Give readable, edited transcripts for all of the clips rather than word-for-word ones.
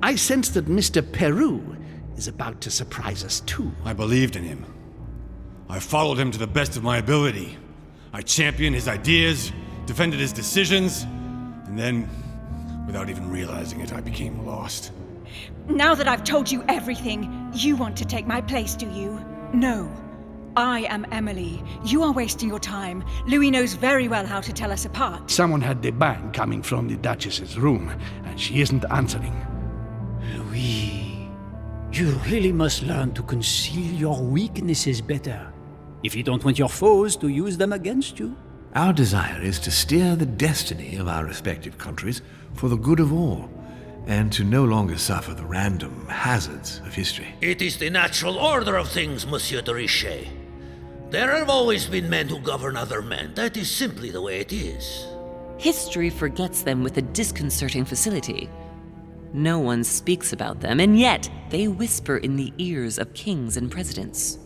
I sense that Mr. Peru is about to surprise us too. I believed in him. I followed him to the best of my ability. I championed his ideas, defended his decisions, and then, without even realizing it, I became lost. Now that I've told you everything, you want to take my place, do you? No. I am Emily. You are wasting your time. Louis knows very well how to tell us apart. Someone had the bang coming from the Duchess's room, and she isn't answering. Louis, you really must learn to conceal your weaknesses better, if you don't want your foes to use them against you. Our desire is to steer the destiny of our respective countries for the good of all, and to no longer suffer the random hazards of history. It is the natural order of things, Monsieur de Richet. There have always been men who govern other men. That is simply the way it is. History forgets them with a disconcerting facility. No one speaks about them, and yet they whisper in the ears of kings and presidents.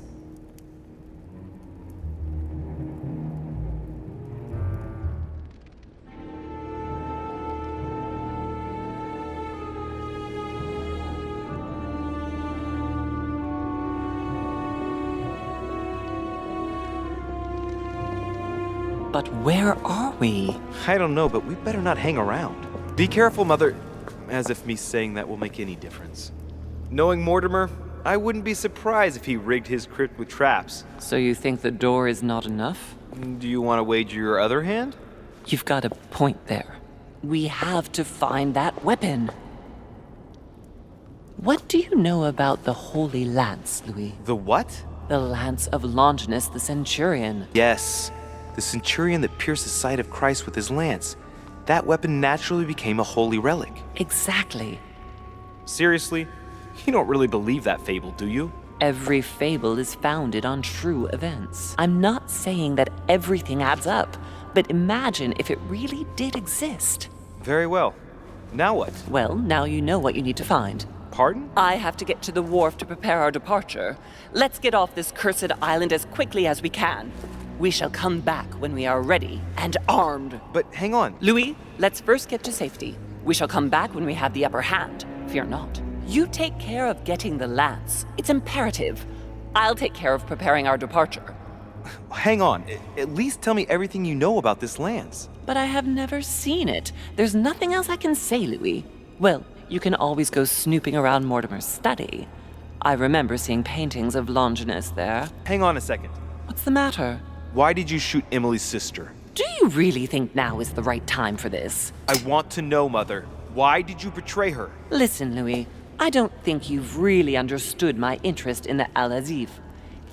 But where are we? I don't know, but we better not hang around. Be careful, Mother. As if me saying that will make any difference. Knowing Mortimer, I wouldn't be surprised if he rigged his crypt with traps. So you think the door is not enough? Do you want to wager your other hand? You've got a point there. We have to find that weapon. What do you know about the Holy Lance, Louis? The what? The Lance of Longinus the Centurion. Yes, the centurion that pierced the side of Christ with his lance. That weapon naturally became a holy relic. Exactly. Seriously? You don't really believe that fable, do you? Every fable is founded on true events. I'm not saying that everything adds up, but imagine if it really did exist. Very well. Now what? Well, now you know what you need to find. Pardon? I have to get to the wharf to prepare our departure. Let's get off this cursed island as quickly as we can. We shall come back when we are ready and armed. But hang on. Louis, let's first get to safety. We shall come back when we have the upper hand. Fear not. You take care of getting the lance. It's imperative. I'll take care of preparing our departure. Hang on. At least tell me everything you know about this lance. But I have never seen it. There's nothing else I can say, Louis. Well, you can always go snooping around Mortimer's study. I remember seeing paintings of Longinus there. Hang on a second. What's the matter? Why did you shoot Emily's sister? Do you really think now is the right time for this? I want to know, Mother. Why did you betray her? Listen, Louis, I don't think you've really understood my interest in the Al-Azif.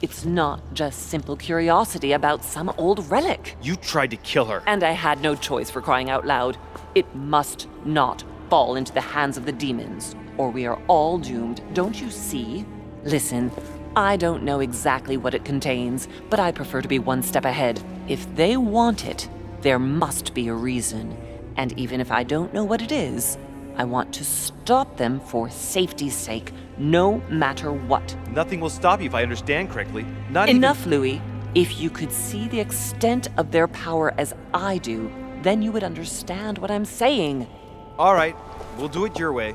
It's not just simple curiosity about some old relic. You tried to kill her. And I had no choice, for crying out loud. It must not fall into the hands of the demons, or we are all doomed, don't you see? Listen, I don't know exactly what it contains, but I prefer to be one step ahead. If they want it, there must be a reason. And even if I don't know what it is, I want to stop them for safety's sake, no matter what. Nothing will stop you if I understand correctly. Enough, Louis. If you could see the extent of their power as I do, then you would understand what I'm saying. All right, we'll do it your way.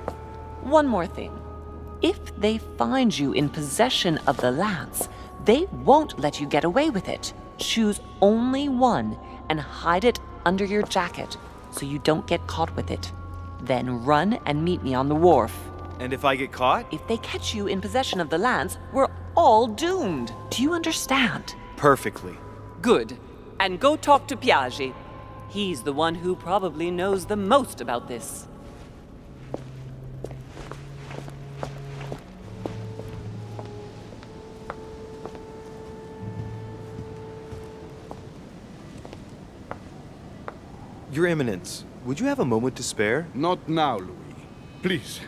One more thing. If they find you in possession of the lance, they won't let you get away with it. Choose only one and hide it under your jacket so you don't get caught with it. Then run and meet me on the wharf. And if I get caught? If they catch you in possession of the lance, we're all doomed. Do you understand? Perfectly. Good. And go talk to Piaget. He's the one who probably knows the most about this. Your Eminence, would you have a moment to spare? Not now, Louis. Please,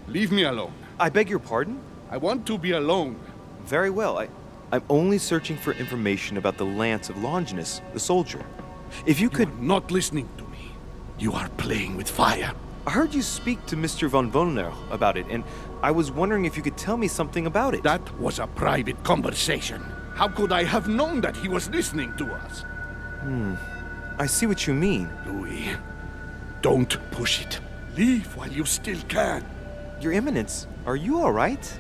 leave me alone. I beg your pardon? I want to be alone. Very well. I'm only searching for information about the lance of Longinus, the soldier. If you could... You are not listening to me. You are playing with fire. I heard you speak to Mr. von Wollner about it, and I was wondering if you could tell me something about it. That was a private conversation. How could I have known that he was listening to us? I see what you mean. Louis, don't push it. Leave while you still can. Your Eminence, are you alright?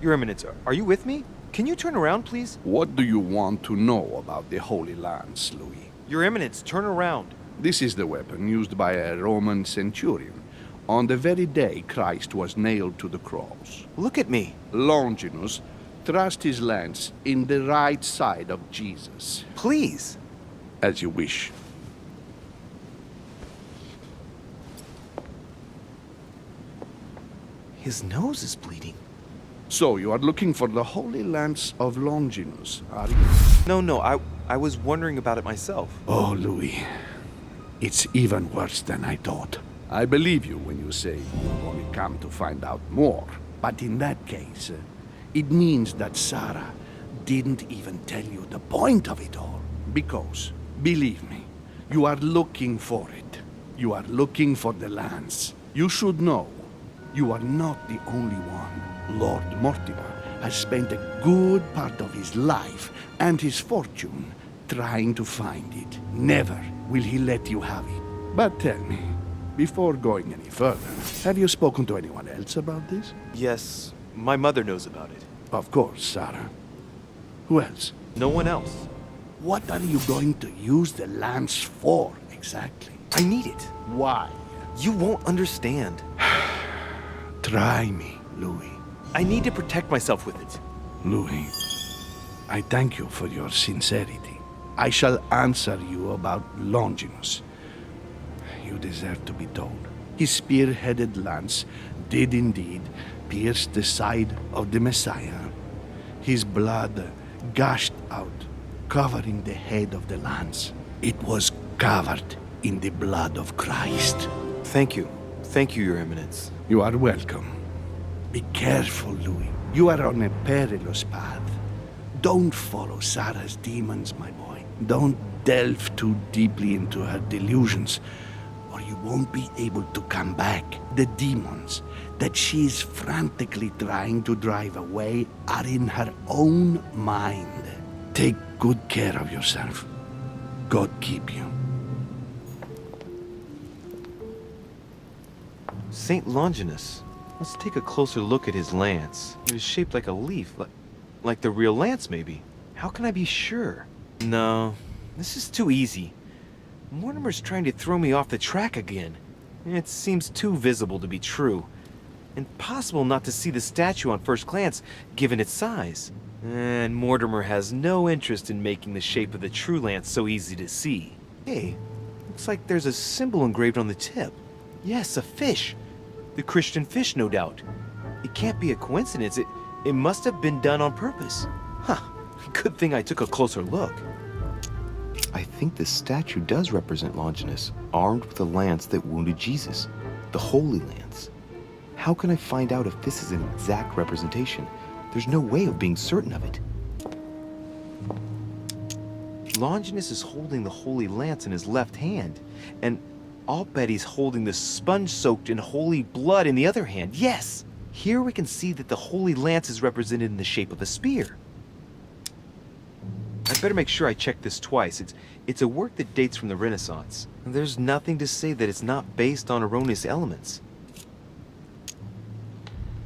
Your Eminence, are you with me? Can you turn around, please? What do you want to know about the Holy Lance, Louis? Your Eminence, turn around. This is the weapon used by a Roman centurion on the very day Christ was nailed to the cross. Look at me. Longinus thrust his lance in the right side of Jesus. Please. As you wish. His nose is bleeding. So you are looking for the Holy Lance of Longinus, are you? No, I was wondering about it myself. Oh, Louis. It's even worse than I thought. I believe you when you say you've only come to find out more. But in that case, it means that Sarah didn't even tell you the point of it all. Because, believe me, you are looking for it. You are looking for the lance. You should know, you are not the only one. Lord Mortimer has spent a good part of his life and his fortune trying to find it. Never will he let you have it. But tell me, before going any further, have you spoken to anyone else about this? Yes, my mother knows about it. Of course, Sarah. Who else? No one else. What are you going to use the lance for, exactly? I need it. Why? You won't understand. Try me, Louis. I need to protect myself with it. Louis, I thank you for your sincerity. I shall answer you about Longinus. You deserve to be told. His spear-headed lance did indeed pierce the side of the Messiah. His blood gushed out, covering the head of the lance. It was covered in the blood of Christ. Thank you. Thank you, Your Eminence. You are welcome. Be careful, Louis. You are on a perilous path. Don't follow Sarah's demons, my boy. Don't delve too deeply into her delusions, or you won't be able to come back. The demons that she is frantically trying to drive away are in her own mind. Take good care of yourself. God keep you. Saint Longinus. Let's take a closer look at his lance. It is shaped like a leaf, like the real lance, maybe. How can I be sure? No, this is too easy. Mortimer's trying to throw me off the track again. It seems too visible to be true. Impossible not to see the statue on first glance, given its size. And Mortimer has no interest in making the shape of the true lance so easy to see. Hey, looks like there's a symbol engraved on the tip. Yes, a fish. The Christian fish, no doubt. It can't be a coincidence. It must have been done on purpose. Huh. Good thing I took a closer look. I think this statue does represent Longinus, armed with a lance that wounded Jesus. The Holy Lance. How can I find out if this is an exact representation? There's no way of being certain of it. Longinus is holding the Holy Lance in his left hand, and I'll bet he's holding the sponge soaked in holy blood in the other hand. Yes! Here we can see that the Holy Lance is represented in the shape of a spear. I better make sure I check this twice. It's a work that dates from the Renaissance, and there's nothing to say that it's not based on erroneous elements.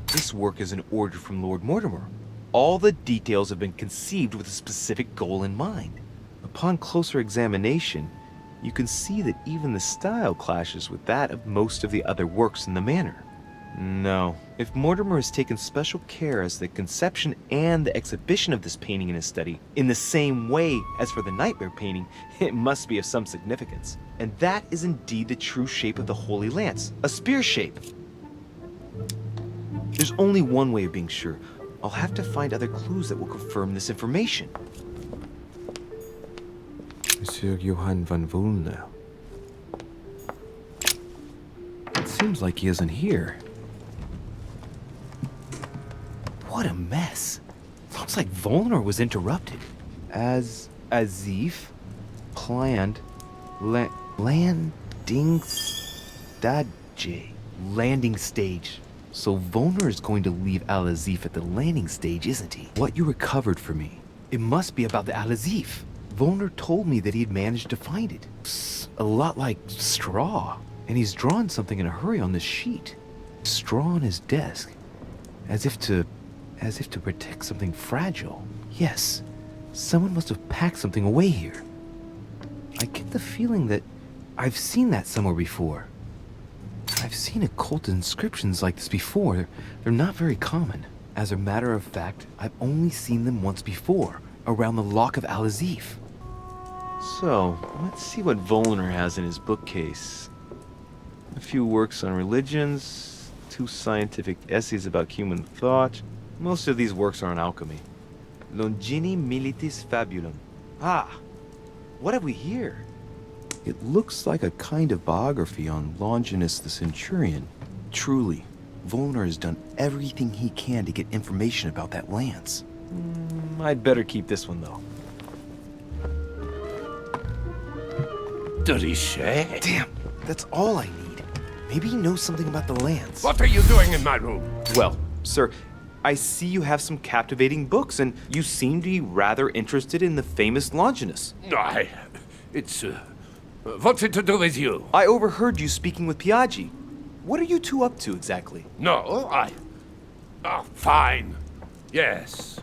This work is an order from Lord Mortimer. All the details have been conceived with a specific goal in mind. Upon closer examination, you can see that even the style clashes with that of most of the other works in the manor. No, if Mortimer has taken special care as the conception and the exhibition of this painting in his study, in the same way as for the Nightmare painting, it must be of some significance. And that is indeed the true shape of the Holy Lance, a spear shape. There's only one way of being sure. I'll have to find other clues that will confirm this information. Monsieur Johann von Wulner. It seems like he isn't here. What a mess. Looks like Wulner was interrupted. As if planned landing stage. So Wulner is going to leave Al-Azif at the landing stage, isn't he? What you recovered for me, it must be about the Al-Azif. Wulner told me that he had managed to find it. It's a lot like straw. And he's drawn something in a hurry on this sheet. Straw on his desk, as if to protect something fragile. Yes, someone must have packed something away here. I get the feeling that I've seen that somewhere before. I've seen occult inscriptions like this before. They're not very common. As a matter of fact, I've only seen them once before, around the Lock of Al-Azif. So, let's see what Volner has in his bookcase. A few works on religions, 2 scientific essays about human thought. Most of these works are on alchemy. Longini Militis Fabulum. Ah, what have we here? It looks like a kind of biography on Longinus the Centurion. Truly, Volner has done everything he can to get information about that lance. I'd better keep this one, though. De Richet? Damn, that's all I need. Maybe he knows something about the lance. What are you doing in my room? Well, sir, I see you have some captivating books, and you seem to be rather interested in the famous Longinus. It's, what's it to do with you? I overheard you speaking with Piaggi. What are you two up to exactly? No, fine. Yes.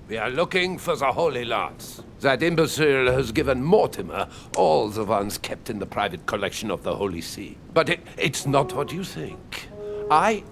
We are looking for the Holy Lance. That imbecile has given Mortimer all the ones kept in the private collection of the Holy See. But it's not what you think. Hang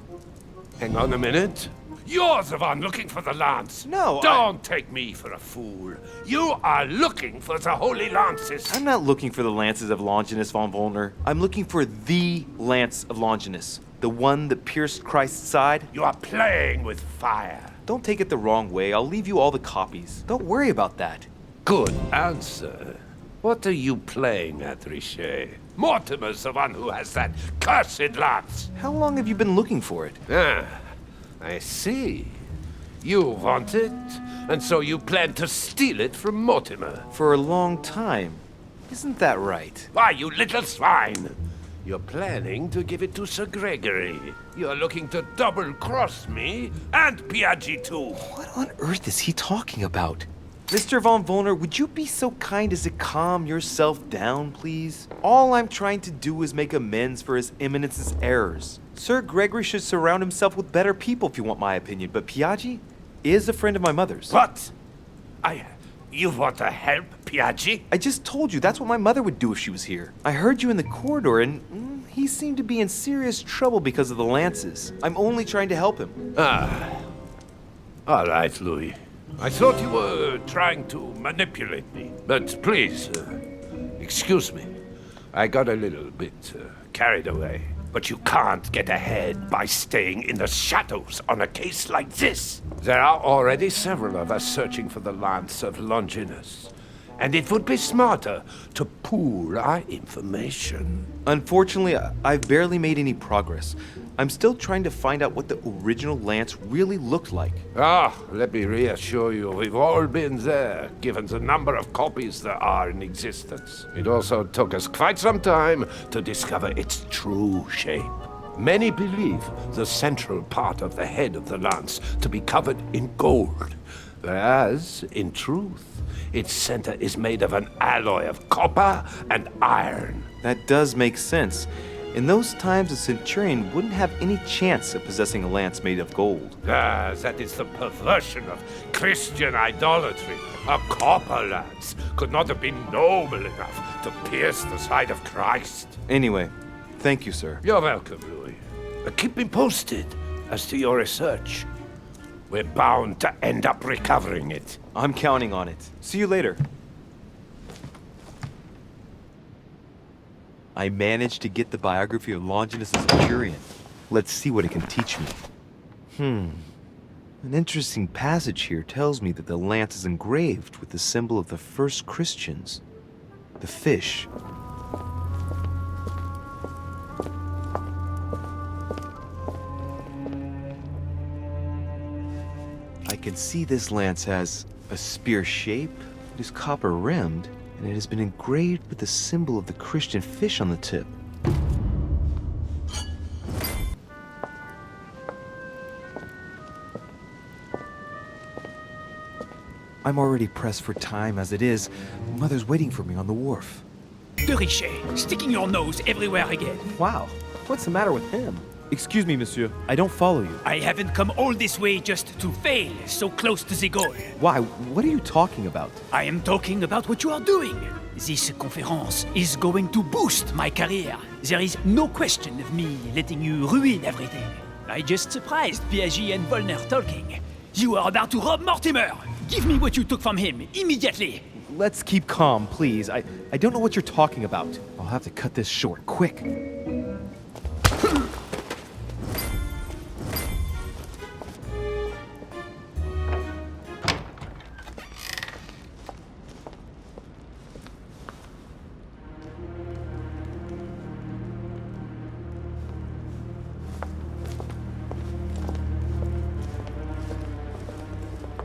on a minute. You're the one looking for the lance. No, Don't take me for a fool. You are looking for the Holy Lances. I'm not looking for the lances of Longinus von Volner. I'm looking for the lance of Longinus. The one that pierced Christ's side. You are playing with fire. Don't take it the wrong way. I'll leave you all the copies. Don't worry about that. Good answer. What are you playing at, Richet? Mortimer's the one who has that cursed lance. How long have you been looking for it? I see. You want it, and so you plan to steal it from Mortimer. For a long time. Isn't that right? Why, you little swine! You're planning to give it to Sir Gregory. You're looking to double-cross me, and Piaggi too. What on earth is he talking about? Mr. von Volner, would you be so kind as to calm yourself down, please? All I'm trying to do is make amends for His Eminence's errors. Sir Gregory should surround himself with better people, if you want my opinion, but Piaggi is a friend of my mother's. What? You want to help Piaggi? I just told you that's what my mother would do if she was here. I heard you in the corridor, and he seemed to be in serious trouble because of the lances. I'm only trying to help him. All right, Louis. I thought you were trying to manipulate me. But please, excuse me. I got a little bit carried away. But you can't get ahead by staying in the shadows on a case like this. There are already several of us searching for the lance of Longinus. And it would be smarter to pool our information. Unfortunately, I've barely made any progress. I'm still trying to find out what the original lance really looked like. Let me reassure you, we've all been there, given the number of copies there are in existence. It also took us quite some time to discover its true shape. Many believe the central part of the head of the lance to be covered in gold, whereas, in truth, its center is made of an alloy of copper and iron. That does make sense. In those times, a centurion wouldn't have any chance of possessing a lance made of gold. That is the perversion of Christian idolatry. A copper lance could not have been noble enough to pierce the side of Christ. Anyway, thank you, sir. You're welcome, Louis. Keep me posted as to your research. We're bound to end up recovering it. I'm counting on it. See you later. I managed to get the biography of Longinus the Centurion. Let's see what it can teach me. An interesting passage here tells me that the lance is engraved with the symbol of the first Christians, the fish. I can see this lance has a spear shape, it is copper rimmed, and it has been engraved with the symbol of the Christian fish on the tip. I'm already pressed for time as it is. Mother's waiting for me on the wharf. De Richet, sticking your nose everywhere again. Wow, what's the matter with him? Excuse me, monsieur. I don't follow you. I haven't come all this way just to fail so close to the goal. Why? What are you talking about? I am talking about what you are doing. This conference is going to boost my career. There is no question of me letting you ruin everything. I just surprised Piaget and Volner talking. You are about to rob Mortimer. Give me what you took from him, immediately. Let's keep calm, please. I don't know what you're talking about. I'll have to cut this short, quick.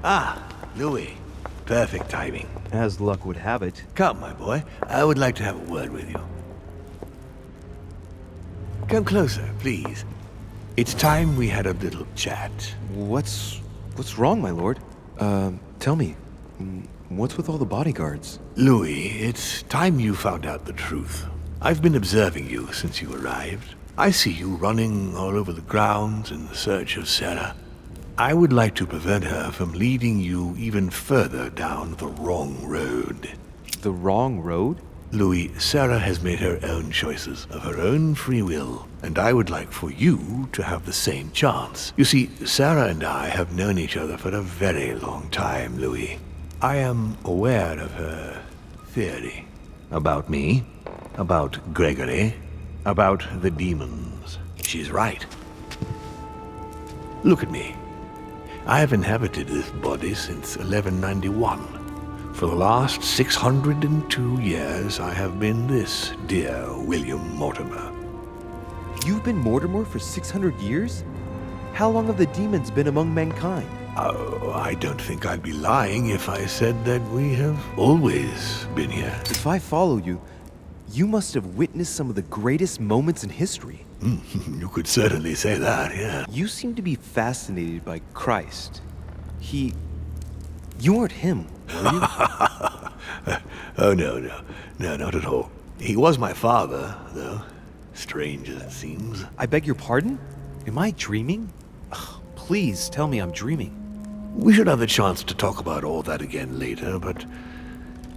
Ah, Louis. Perfect timing. As luck would have it. Come, my boy. I would like to have a word with you. Come closer, please. It's time we had a little chat. What's wrong, my lord? Tell me. What's with all the bodyguards? Louis, it's time you found out the truth. I've been observing you since you arrived. I see you running all over the grounds in search of Sarah. I would like to prevent her from leading you even further down the wrong road. The wrong road? Louis, Sarah has made her own choices of her own free will, and I would like for you to have the same chance. You see, Sarah and I have known each other for a very long time, Louis. I am aware of her theory. About me, about Gregory, about the demons. She's right. Look at me. I have inhabited this body since 1191. For the last 602 years, I have been this dear William Mortimer. You've been Mortimer for 600 years? How long have the demons been among mankind? Oh, I don't think I'd be lying if I said that we have always been here. If I follow you, you must have witnessed some of the greatest moments in history. You could certainly say that, yeah. You seem to be fascinated by Christ. You weren't him, were you? Oh, no, not at all. He was my father, though. Strange as it seems. I beg your pardon? Am I dreaming? Ugh, please tell me I'm dreaming. We should have the chance to talk about all that again later, but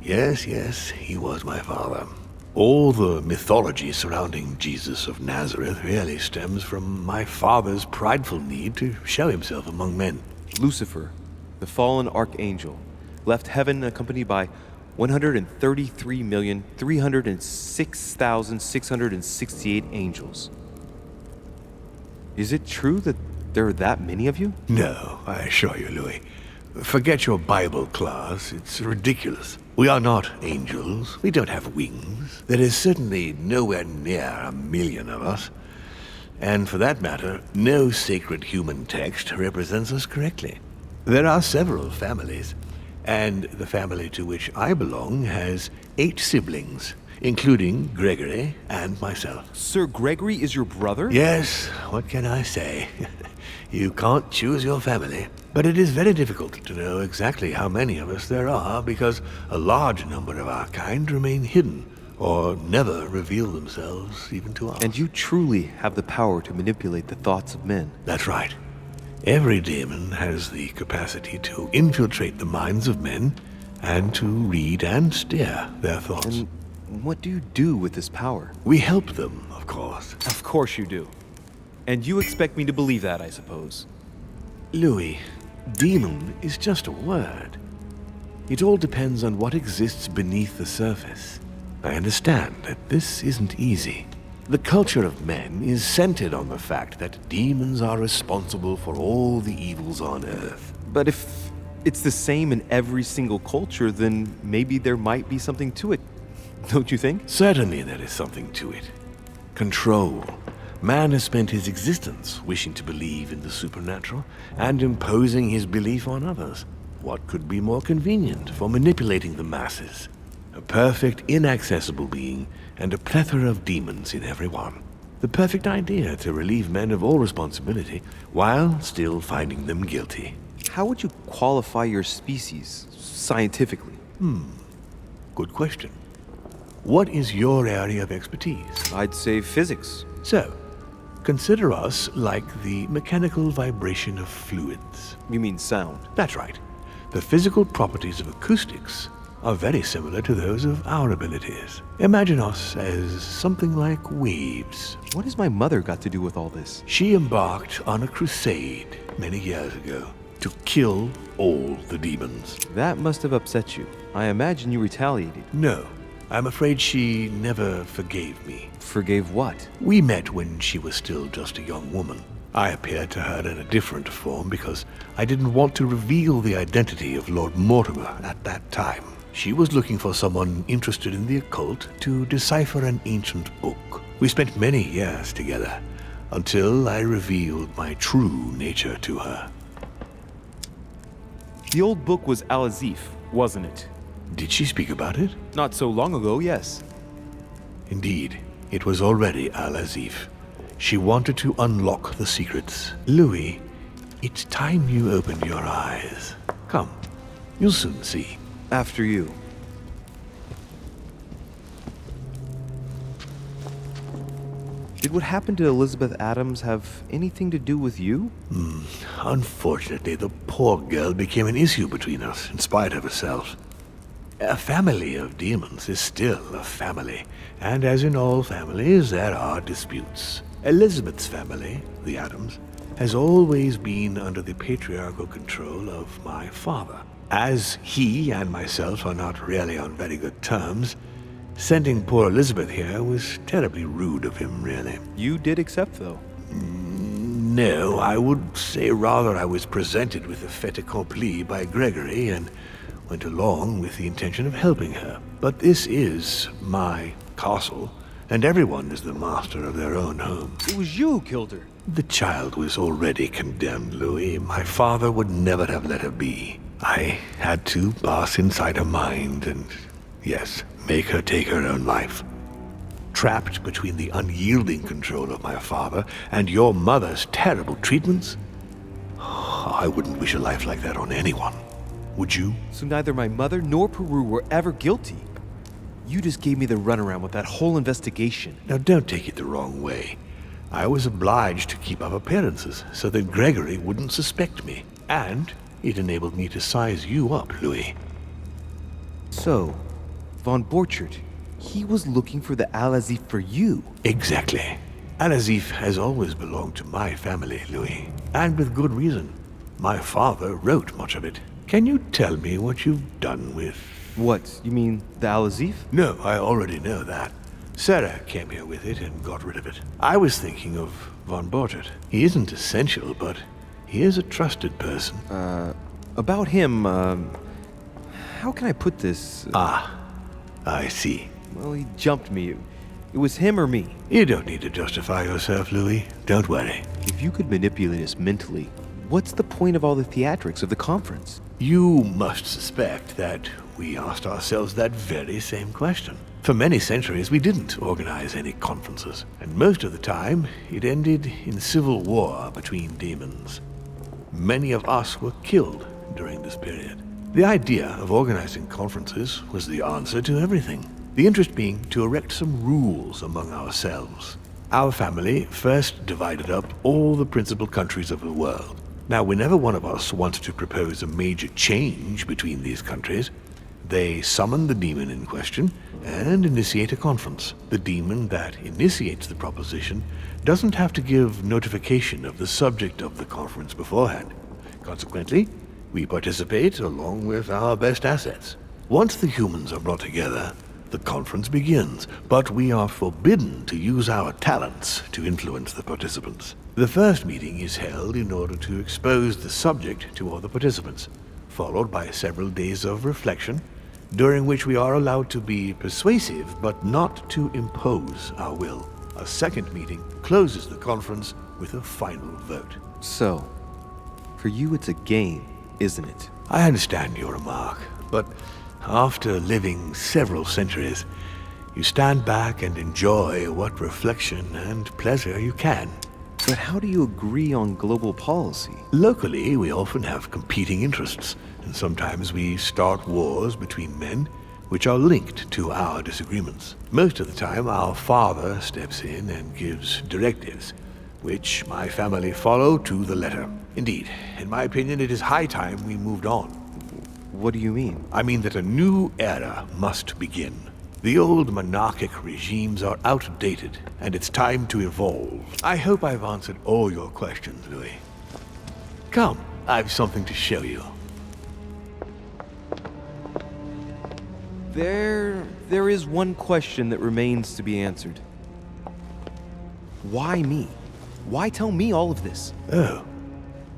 yes, he was my father. All the mythology surrounding Jesus of Nazareth really stems from my father's prideful need to show himself among men. Lucifer, the fallen archangel, left heaven accompanied by 133,306,668 angels. Is it true that there are that many of you? No, I assure you, Louis. Forget your Bible class. It's ridiculous. We are not angels. We don't have wings. There is certainly nowhere near 1,000,000 of us. And for that matter, no sacred human text represents us correctly. There are several families, and the family to which I belong has 8 siblings, including Gregory and myself. Sir Gregory is your brother? Yes, what can I say? You can't choose your family. But it is very difficult to know exactly how many of us there are because a large number of our kind remain hidden or never reveal themselves even to us. And you truly have the power to manipulate the thoughts of men. That's right. Every demon has the capacity to infiltrate the minds of men and to read and steer their thoughts. And what do you do with this power? We help them, of course. Of course you do. And you expect me to believe that, I suppose. Louis, demon is just a word. It all depends on what exists beneath the surface. I understand that this isn't easy. The culture of men is centered on the fact that demons are responsible for all the evils on Earth. But if it's the same in every single culture, then maybe there might be something to it. Don't you think? Certainly there is something to it. Control. Man has spent his existence wishing to believe in the supernatural and imposing his belief on others. What could be more convenient for manipulating the masses? A perfect, inaccessible being and a plethora of demons in every one. The perfect idea to relieve men of all responsibility while still finding them guilty. How would you qualify your species scientifically? Good question. What is your area of expertise? I'd say physics. So, Consider us like the mechanical vibration of fluids. You mean sound? That's right. The physical properties of acoustics are very similar to those of our abilities. Imagine us as something like waves. What has my mother got to do with all this? She embarked on a crusade many years ago to kill all the demons. That must have upset you. I imagine you retaliated. No, I'm afraid she never forgave me. Forgave what? We met when she was still just a young woman. I appeared to her in a different form because I didn't want to reveal the identity of Lord Mortimer at that time. She was looking for someone interested in the occult to decipher an ancient book. We spent many years together until I revealed my true nature to her. The old book was Al-Azif, wasn't it? Did she speak about it? Not so long ago, yes. Indeed, it was already Al-Azif. She wanted to unlock the secrets. Louis, it's time you opened your eyes. Come, you'll soon see. After you. Did what happened to Elizabeth Adams have anything to do with you? Unfortunately, the poor girl became an issue between us, in spite of herself. A family of demons is still a family, and as in all families, there are disputes. Elizabeth's family, the Adams, has always been under the patriarchal control of my father. As he and myself are not really on very good terms, sending poor Elizabeth here was terribly rude of him, really. You did accept, though. No, I would say rather I was presented with a fait accompli by Gregory and went along with the intention of helping her. But this is my castle, and everyone is the master of their own home. It was you who killed her. The child was already condemned, Louis. My father would never have let her be. I had to pass inside her mind and, yes, make her take her own life. Trapped between the unyielding control of my father and your mother's terrible treatments, I wouldn't wish a life like that on anyone. Would you? So neither my mother nor Peru were ever guilty. You just gave me the runaround with that whole investigation. Now don't take it the wrong way. I was obliged to keep up appearances so that Gregory wouldn't suspect me. And it enabled me to size you up, Louis. So, Von Borchert, he was looking for the Al-Azif for you. Exactly. Al-Azif has always belonged to my family, Louis. And with good reason. My father wrote much of it. Can you tell me what you've done with... What, you mean the Al-Azif? No, I already know that. Sarah came here with it and got rid of it. I was thinking of Von Borchert. He isn't essential, but he is a trusted person. About him, how can I put this? I see. Well, he jumped me. It was him or me. You don't need to justify yourself, Louis. Don't worry. If you could manipulate us mentally, what's the point of all the theatrics of the conference? You must suspect that we asked ourselves that very same question. For many centuries, we didn't organize any conferences, and most of the time, it ended in civil war between demons. Many of us were killed during this period. The idea of organizing conferences was the answer to everything. The interest being to erect some rules among ourselves. Our family first divided up all the principal countries of the world. Now, whenever one of us wanted to propose a major change between these countries, they summon the demon in question and initiate a conference. The demon that initiates the proposition doesn't have to give notification of the subject of the conference beforehand. Consequently, we participate along with our best assets. Once the humans are brought together, the conference begins, but we are forbidden to use our talents to influence the participants. The first meeting is held in order to expose the subject to all the participants, followed by several days of reflection, during which we are allowed to be persuasive but not to impose our will. A second meeting closes the conference with a final vote. So, for you it's a game, isn't it? I understand your remark, but after living several centuries, you stand back and enjoy what reflection and pleasure you can. But how do you agree on global policy? Locally, we often have competing interests, and sometimes we start wars between men which are linked to our disagreements. Most of the time, our father steps in and gives directives, which my family follow to the letter. Indeed, in my opinion, it is high time we moved on. What do you mean? I mean that a new era must begin. The old monarchic regimes are outdated, and it's time to evolve. I hope I've answered all your questions, Louis. Come, I've something to show you. There is one question that remains to be answered. Why me? Why tell me all of this? Oh,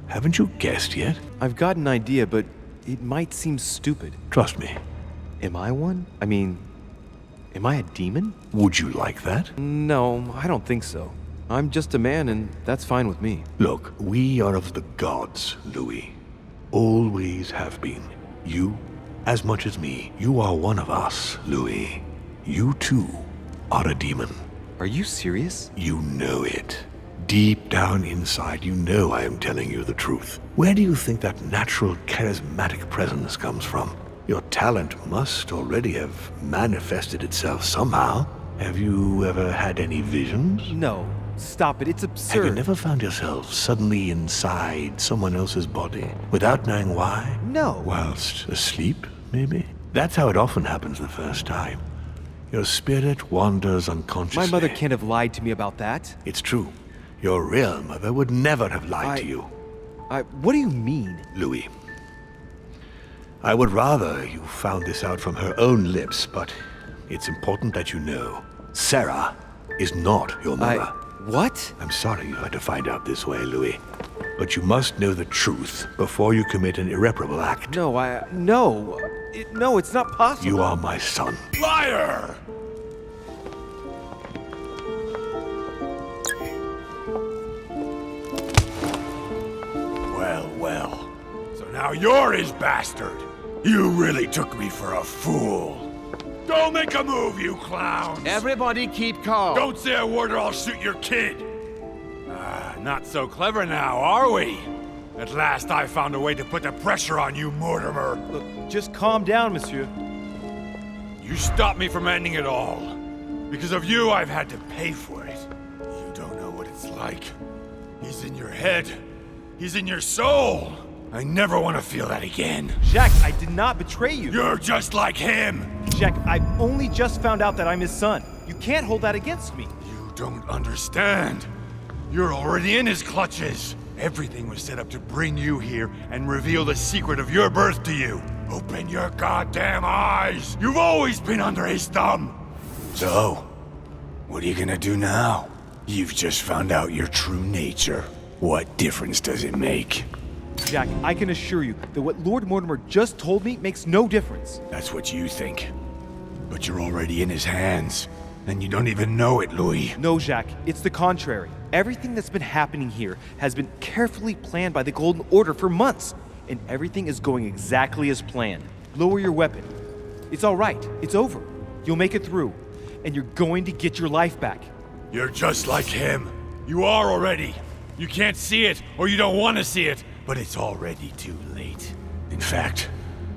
haven't you guessed yet? I've got an idea, but it might seem stupid. Trust me. Am I one? I mean, am I a demon? Would you like that? No, I don't think so. I'm just a man, and that's fine with me. Look, we are of the gods, Louis. Always have been. You, as much as me, you are one of us, Louis. You too are a demon. Are you serious? You know it. Deep down inside, you know I am telling you the truth. Where do you think that natural, charismatic presence comes from? Your talent must already have manifested itself somehow. Have you ever had any visions? No. Stop it. It's absurd. Have you never found yourself suddenly inside someone else's body without knowing why? No. Whilst asleep, maybe? That's how it often happens the first time. Your spirit wanders unconsciously. My mother can't have lied to me about that. It's true. Your real mother would never have lied to you. What do you mean? Louis, I would rather you found this out from her own lips, but it's important that you know. Sarah is not your mother. What? I'm sorry you had to find out this way, Louis. But you must know the truth before you commit an irreparable act. No, no, it's not possible. You are my son. Liar! Well. So now you're his bastard. You really took me for a fool. Don't make a move, you clowns! Everybody keep calm. Don't say a word or I'll shoot your kid! Not so clever now, are we? At last I found a way to put the pressure on you, Mortimer. Look, just calm down, monsieur. You stopped me from ending it all. Because of you, I've had to pay for it. You don't know what it's like. He's in your head. He's in your soul. I never want to feel that again. Jack, I did not betray you. You're just like him. Jack, I've only just found out that I'm his son. You can't hold that against me. You don't understand. You're already in his clutches. Everything was set up to bring you here and reveal the secret of your birth to you. Open your goddamn eyes! You've always been under his thumb! So, what are you gonna do now? You've just found out your true nature. What difference does it make? Jack, I can assure you that what Lord Mortimer just told me makes no difference. That's what you think. But you're already in his hands. And you don't even know it, Louis. No, Jack, it's the contrary. Everything that's been happening here has been carefully planned by the Golden Order for months. And everything is going exactly as planned. Lower your weapon. It's all right. It's over. You'll make it through. And you're going to get your life back. You're just like him. You are already. You can't see it, or you don't want to see it, but it's already too late. In fact,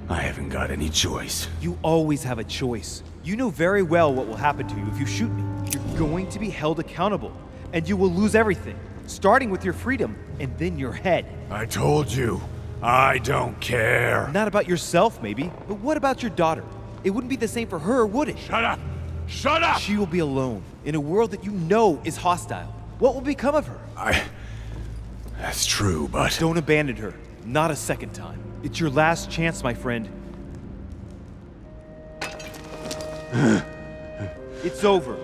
I haven't got any choice. You always have a choice. You know very well what will happen to you if you shoot me. You're going to be held accountable, and you will lose everything, starting with your freedom, and then your head. I told you, I don't care. Not about yourself, maybe, but what about your daughter? It wouldn't be the same for her, would it? Shut up! Shut up! She will be alone, in a world that you know is hostile. What will become of her? That's true, but... Don't abandon her. Not a second time. It's your last chance, my friend. It's over.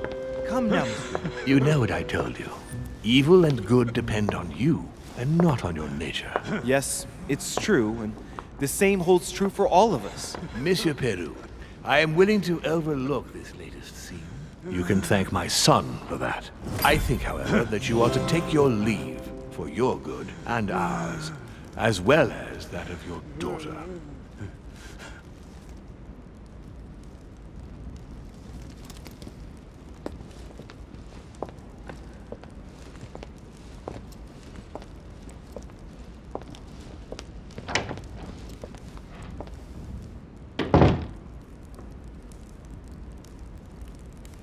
Come now, monsieur. You know what I told you. Evil and good depend on you, and not on your nature. Yes, it's true, and the same holds true for all of us. Monsieur Peru, I am willing to overlook this latest scene. You can thank my son for that. I think, however, that you ought to take your leave for your good and ours, as well as that of your daughter.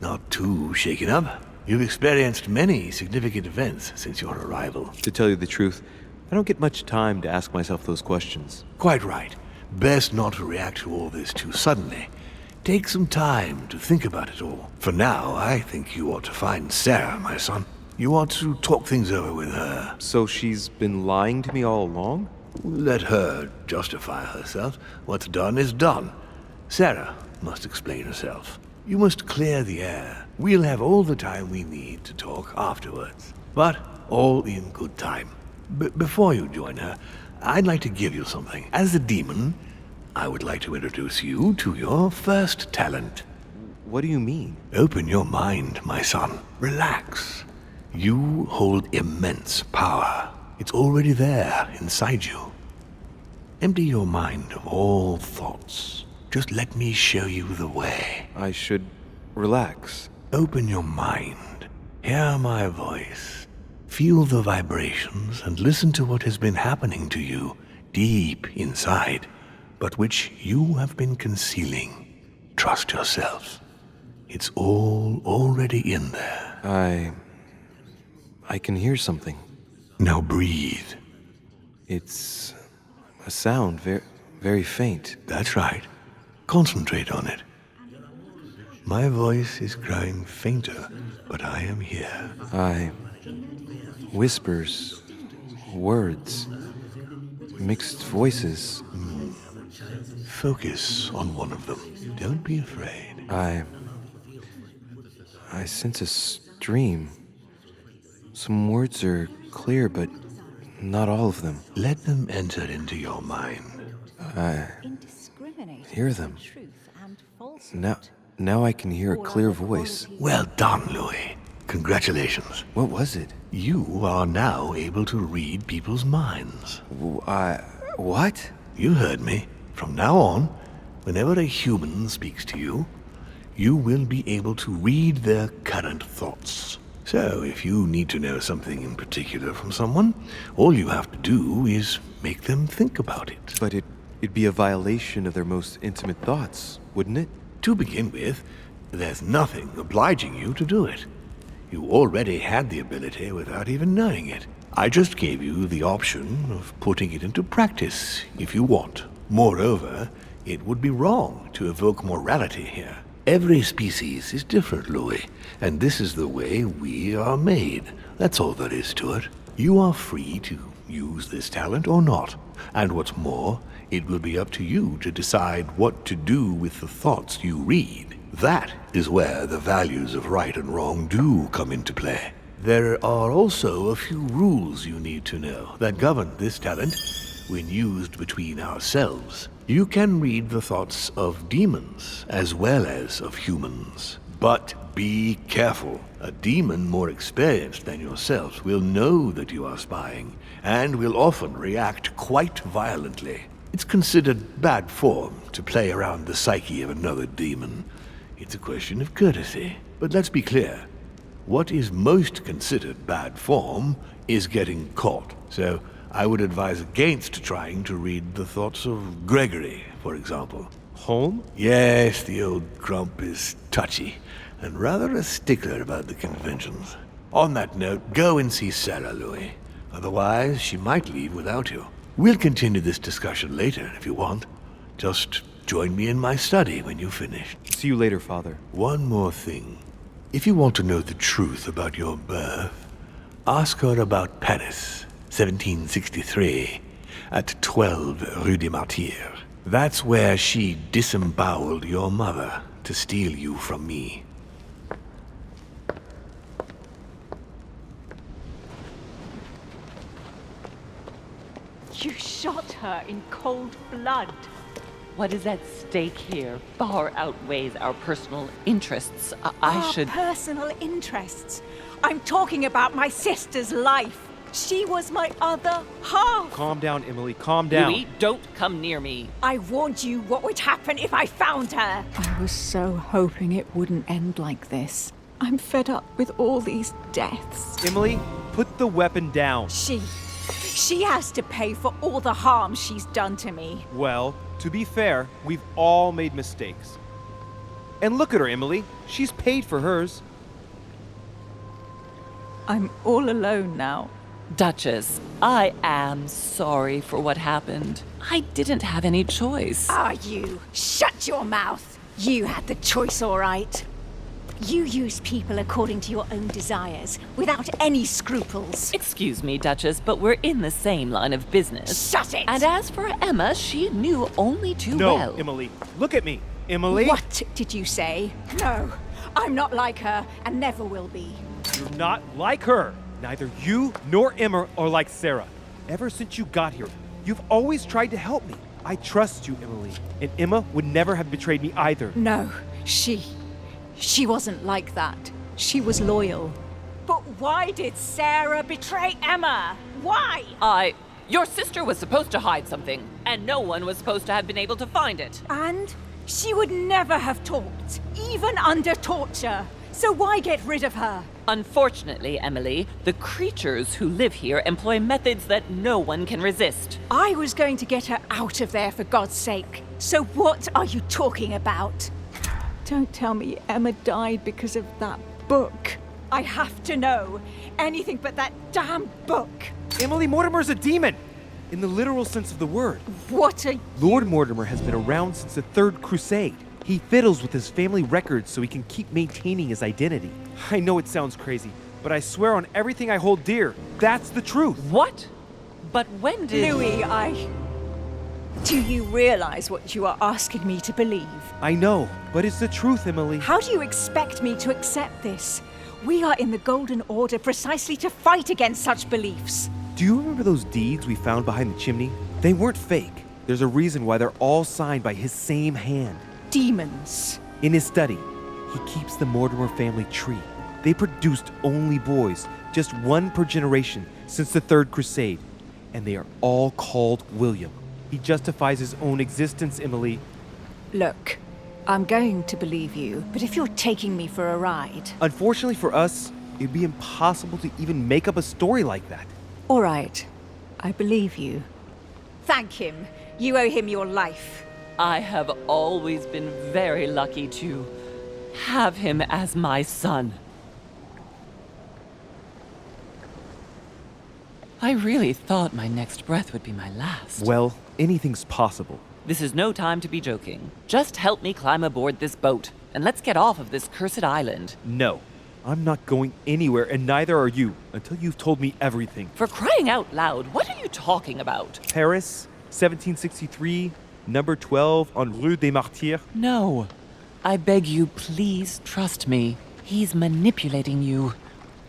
Not too shaken up. You've experienced many significant events since your arrival. To tell you the truth, I don't get much time to ask myself those questions. Quite right. Best not to react to all this too suddenly. Take some time to think about it all. For now, I think you ought to find Sarah, my son. You ought to talk things over with her. So she's been lying to me all along? Let her justify herself. What's done is done. Sarah must explain herself. You must clear the air. We'll have all the time we need to talk afterwards. But all in good time. Before you join her, I'd like to give you something. As a demon, I would like to introduce you to your first talent. What do you mean? Open your mind, my son. Relax. You hold immense power. It's already there inside you. Empty your mind of all thoughts. Just let me show you the way. I should relax. Open your mind. Hear my voice. Feel the vibrations and listen to what has been happening to you deep inside, but which you have been concealing. Trust yourself. It's all already in there. I can hear something. Now breathe. It's a sound, very faint. That's right. Concentrate on it. My voice is growing fainter, but I am here. Whispers, words, mixed voices. Focus on one of them. Don't be afraid. I sense a stream. Some words are clear, but not all of them. Let them enter into your mind. I hear them. Now I can hear a clear voice. Well done, Louis. Congratulations. What was it? You are now able to read people's minds. What? You heard me. From now on, whenever a human speaks to you, you will be able to read their current thoughts. So, if you need to know something in particular from someone, all you have to do is make them think about it. But it'd be a violation of their most intimate thoughts, wouldn't it? To begin with, there's nothing obliging you to do it. You already had the ability without even knowing it. I just gave you the option of putting it into practice if you want. Moreover, it would be wrong to evoke morality here. Every species is different, Louis, and this is the way we are made. That's all there is to it. You are free to use this talent or not. And what's more, it will be up to you to decide what to do with the thoughts you read. That is where the values of right and wrong do come into play. There are also a few rules you need to know that govern this talent when used between ourselves. You can read the thoughts of demons as well as of humans. But be careful. A demon more experienced than yourself will know that you are spying and will often react quite violently. It's considered bad form to play around the psyche of another demon. It's a question of courtesy. But let's be clear. What is most considered bad form is getting caught. So I would advise against trying to read the thoughts of Gregory, for example. Home? Yes, the old grump is touchy and rather a stickler about the conventions. On that note, go and see Sarah, Louis. Otherwise, she might leave without you. We'll continue this discussion later if you want. Just join me in my study when you've finished. See you later, Father. One more thing. If you want to know the truth about your birth, ask her about Paris, 1763, at 12 Rue des Martyrs. That's where she disemboweled your mother to steal you from me. You shot her in cold blood. What is at stake here far outweighs our personal interests. I should... Personal interests? I'm talking about my sister's life. She was my other half. Calm down, Emily. Calm down. Louis, don't come near me. I warned you what would happen if I found her. I was so hoping it wouldn't end like this. I'm fed up with all these deaths. Emily, put the weapon down. She has to pay for all the harm she's done to me. Well, to be fair, we've all made mistakes. And look at her, Emily. She's paid for hers. I'm all alone now. Duchess, I am sorry for what happened. I didn't have any choice. Are you? Shut your mouth. You had the choice, all right. You use people according to your own desires, without any scruples. Excuse me, Duchess, but we're in the same line of business. Shut it! And as for Emma, she knew only too well. No, Emily. Look at me. Emily? What did you say? No, I'm not like her, and never will be. You're not like her. Neither you nor Emma are like Sarah. Ever since you got here, you've always tried to help me. I trust you, Emily. And Emma would never have betrayed me either. No, she wasn't like that. She was loyal. But why did Sarah betray Emma? Why? Your sister was supposed to hide something, and no one was supposed to have been able to find it. And she would never have talked, even under torture. So why get rid of her? Unfortunately, Emily, the creatures who live here employ methods that no one can resist. I was going to get her out of there for God's sake. So what are you talking about? Don't tell me Emma died because of that book. I have to know. Anything but that damn book. Emily, Mortimer's a demon! In the literal sense of the word. What a... Lord Mortimer has been around since the Third Crusade. He fiddles with his family records so he can keep maintaining his identity. I know it sounds crazy, but I swear on everything I hold dear, that's the truth. What? But when did... Louis, Do you realize what you are asking me to believe? I know, but it's the truth, Emily. How do you expect me to accept this? We are in the Golden Order precisely to fight against such beliefs. Do you remember those deeds we found behind the chimney? They weren't fake. There's a reason why they're all signed by his same hand. Demons. In his study, he keeps the Mortimer family tree. They produced only boys, just one per generation since the Third Crusade, and they are all called William. He justifies his own existence, Emily. Look, I'm going to believe you, but if you're taking me for a ride... Unfortunately for us, it'd be impossible to even make up a story like that. All right, I believe you. Thank him. You owe him your life. I have always been very lucky to have him as my son. I really thought my next breath would be my last. Well, anything's possible. This is no time to be joking. Just help me climb aboard this boat, and let's get off of this cursed island. No, I'm not going anywhere, and neither are you, until you've told me everything. For crying out loud, what are you talking about? Paris, 1763, number 12 on Rue des Martyrs. No. I beg you, please trust me. He's manipulating you.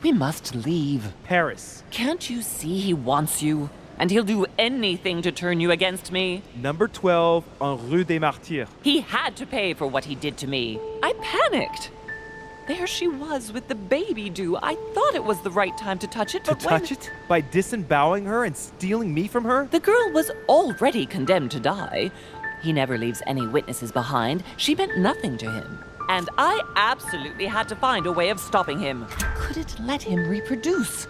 We must leave. Paris. Can't you see he wants you? And he'll do anything to turn you against me. Number 12 on Rue des Martyrs. He had to pay for what he did to me. I panicked. There she was with the baby due. I thought it was the right time to touch it, but touch it? By disemboweling her and stealing me from her? The girl was already condemned to die. He never leaves any witnesses behind. She meant nothing to him. And I absolutely had to find a way of stopping him. I couldn't let him reproduce.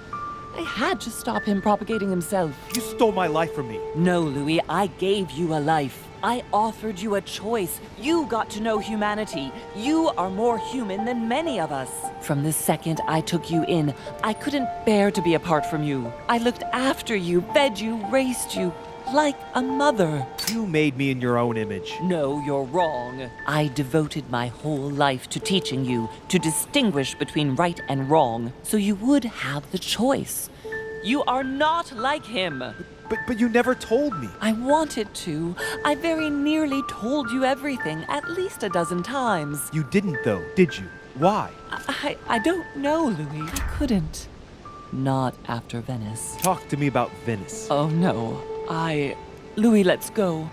I had to stop him propagating himself. You stole my life from me. No, Louis, I gave you a life. I offered you a choice. You got to know humanity. You are more human than many of us. From the second I took you in, I couldn't bear to be apart from you. I looked after you, fed you, raised you, like a mother. You made me in your own image. No, you're wrong. I devoted my whole life to teaching you to distinguish between right and wrong, so you would have the choice. You are not like him. But you never told me. I wanted to. I very nearly told you everything, at least a dozen times. You didn't, though, did you? Why? I don't know, Louis. I couldn't. Not after Venice. Talk to me about Venice. Oh, no. Louis, let's go.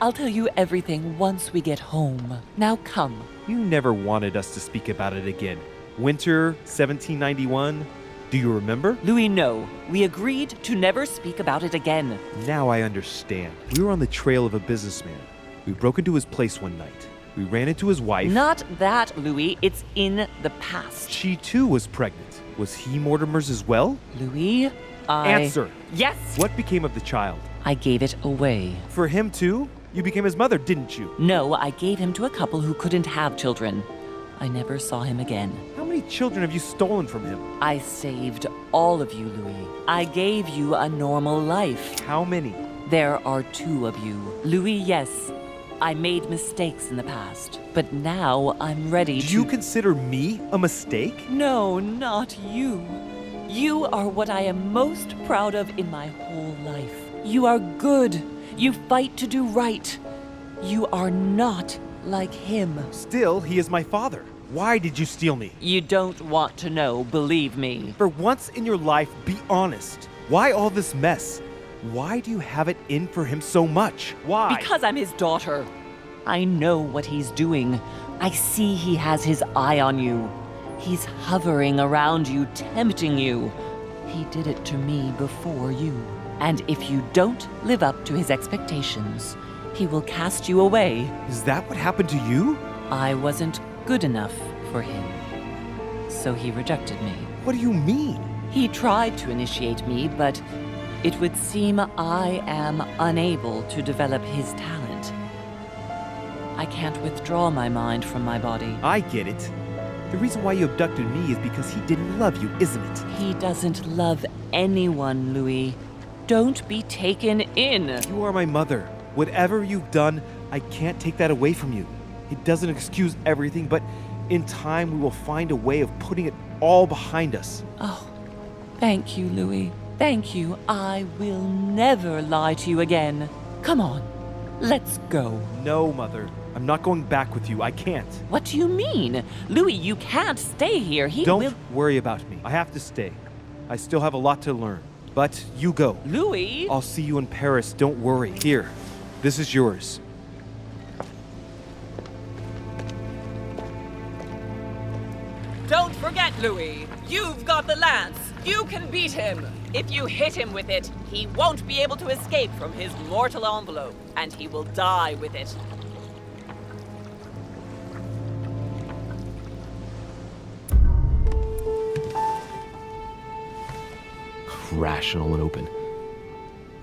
I'll tell you everything once we get home. Now come. You never wanted us to speak about it again. Winter 1791. Do you remember? Louis, no. We agreed to never speak about it again. Now I understand. We were on the trail of a businessman. We broke into his place one night. We ran into his wife. Not that, Louis. It's in the past. She too was pregnant. Was he Mortimer's as well? Louis, Answer. Yes! What became of the child? I gave it away. For him too? You became his mother, didn't you? No, I gave him to a couple who couldn't have children. I never saw him again. How many children have you stolen from him? I saved all of you, Louis. I gave you a normal life. How many? There are 2 of you. Louis, yes, I made mistakes in the past, but now I'm ready to... Do you consider me a mistake? No, not you. You are what I am most proud of in my whole life. You are good. You fight to do right. You are not like him. Still, he is my father. Why did you steal me? You don't want to know, believe me. For once in your life, be honest. Why all this mess? Why do you have it in for him so much? Why? Because I'm his daughter. I know what he's doing. I see he has his eye on you. He's hovering around you, tempting you. He did it to me before you. And if you don't live up to his expectations, he will cast you away. Is that what happened to you? I wasn't good enough for him, so he rejected me. What do you mean? He tried to initiate me, but it would seem I am unable to develop his talent. I can't withdraw my mind from my body. I get it. The reason why you abducted me is because he didn't love you, isn't it? He doesn't love anyone, Louis. Don't be taken in. You are my mother. Whatever you've done, I can't take that away from you. It doesn't excuse everything, but in time we will find a way of putting it all behind us. Oh, thank you, Louis. Thank you. I will never lie to you again. Come on, let's go. No, Mother. I'm not going back with you. I can't. What do you mean? Louis, you can't stay here. Don't worry about me. I have to stay. I still have a lot to learn. But you go. Louis! I'll see you in Paris. Don't worry. Here, this is yours. Don't forget, Louis. You've got the lance. You can beat him. If you hit him with it, he won't be able to escape from his mortal envelope, and he will die with it. Rational and open.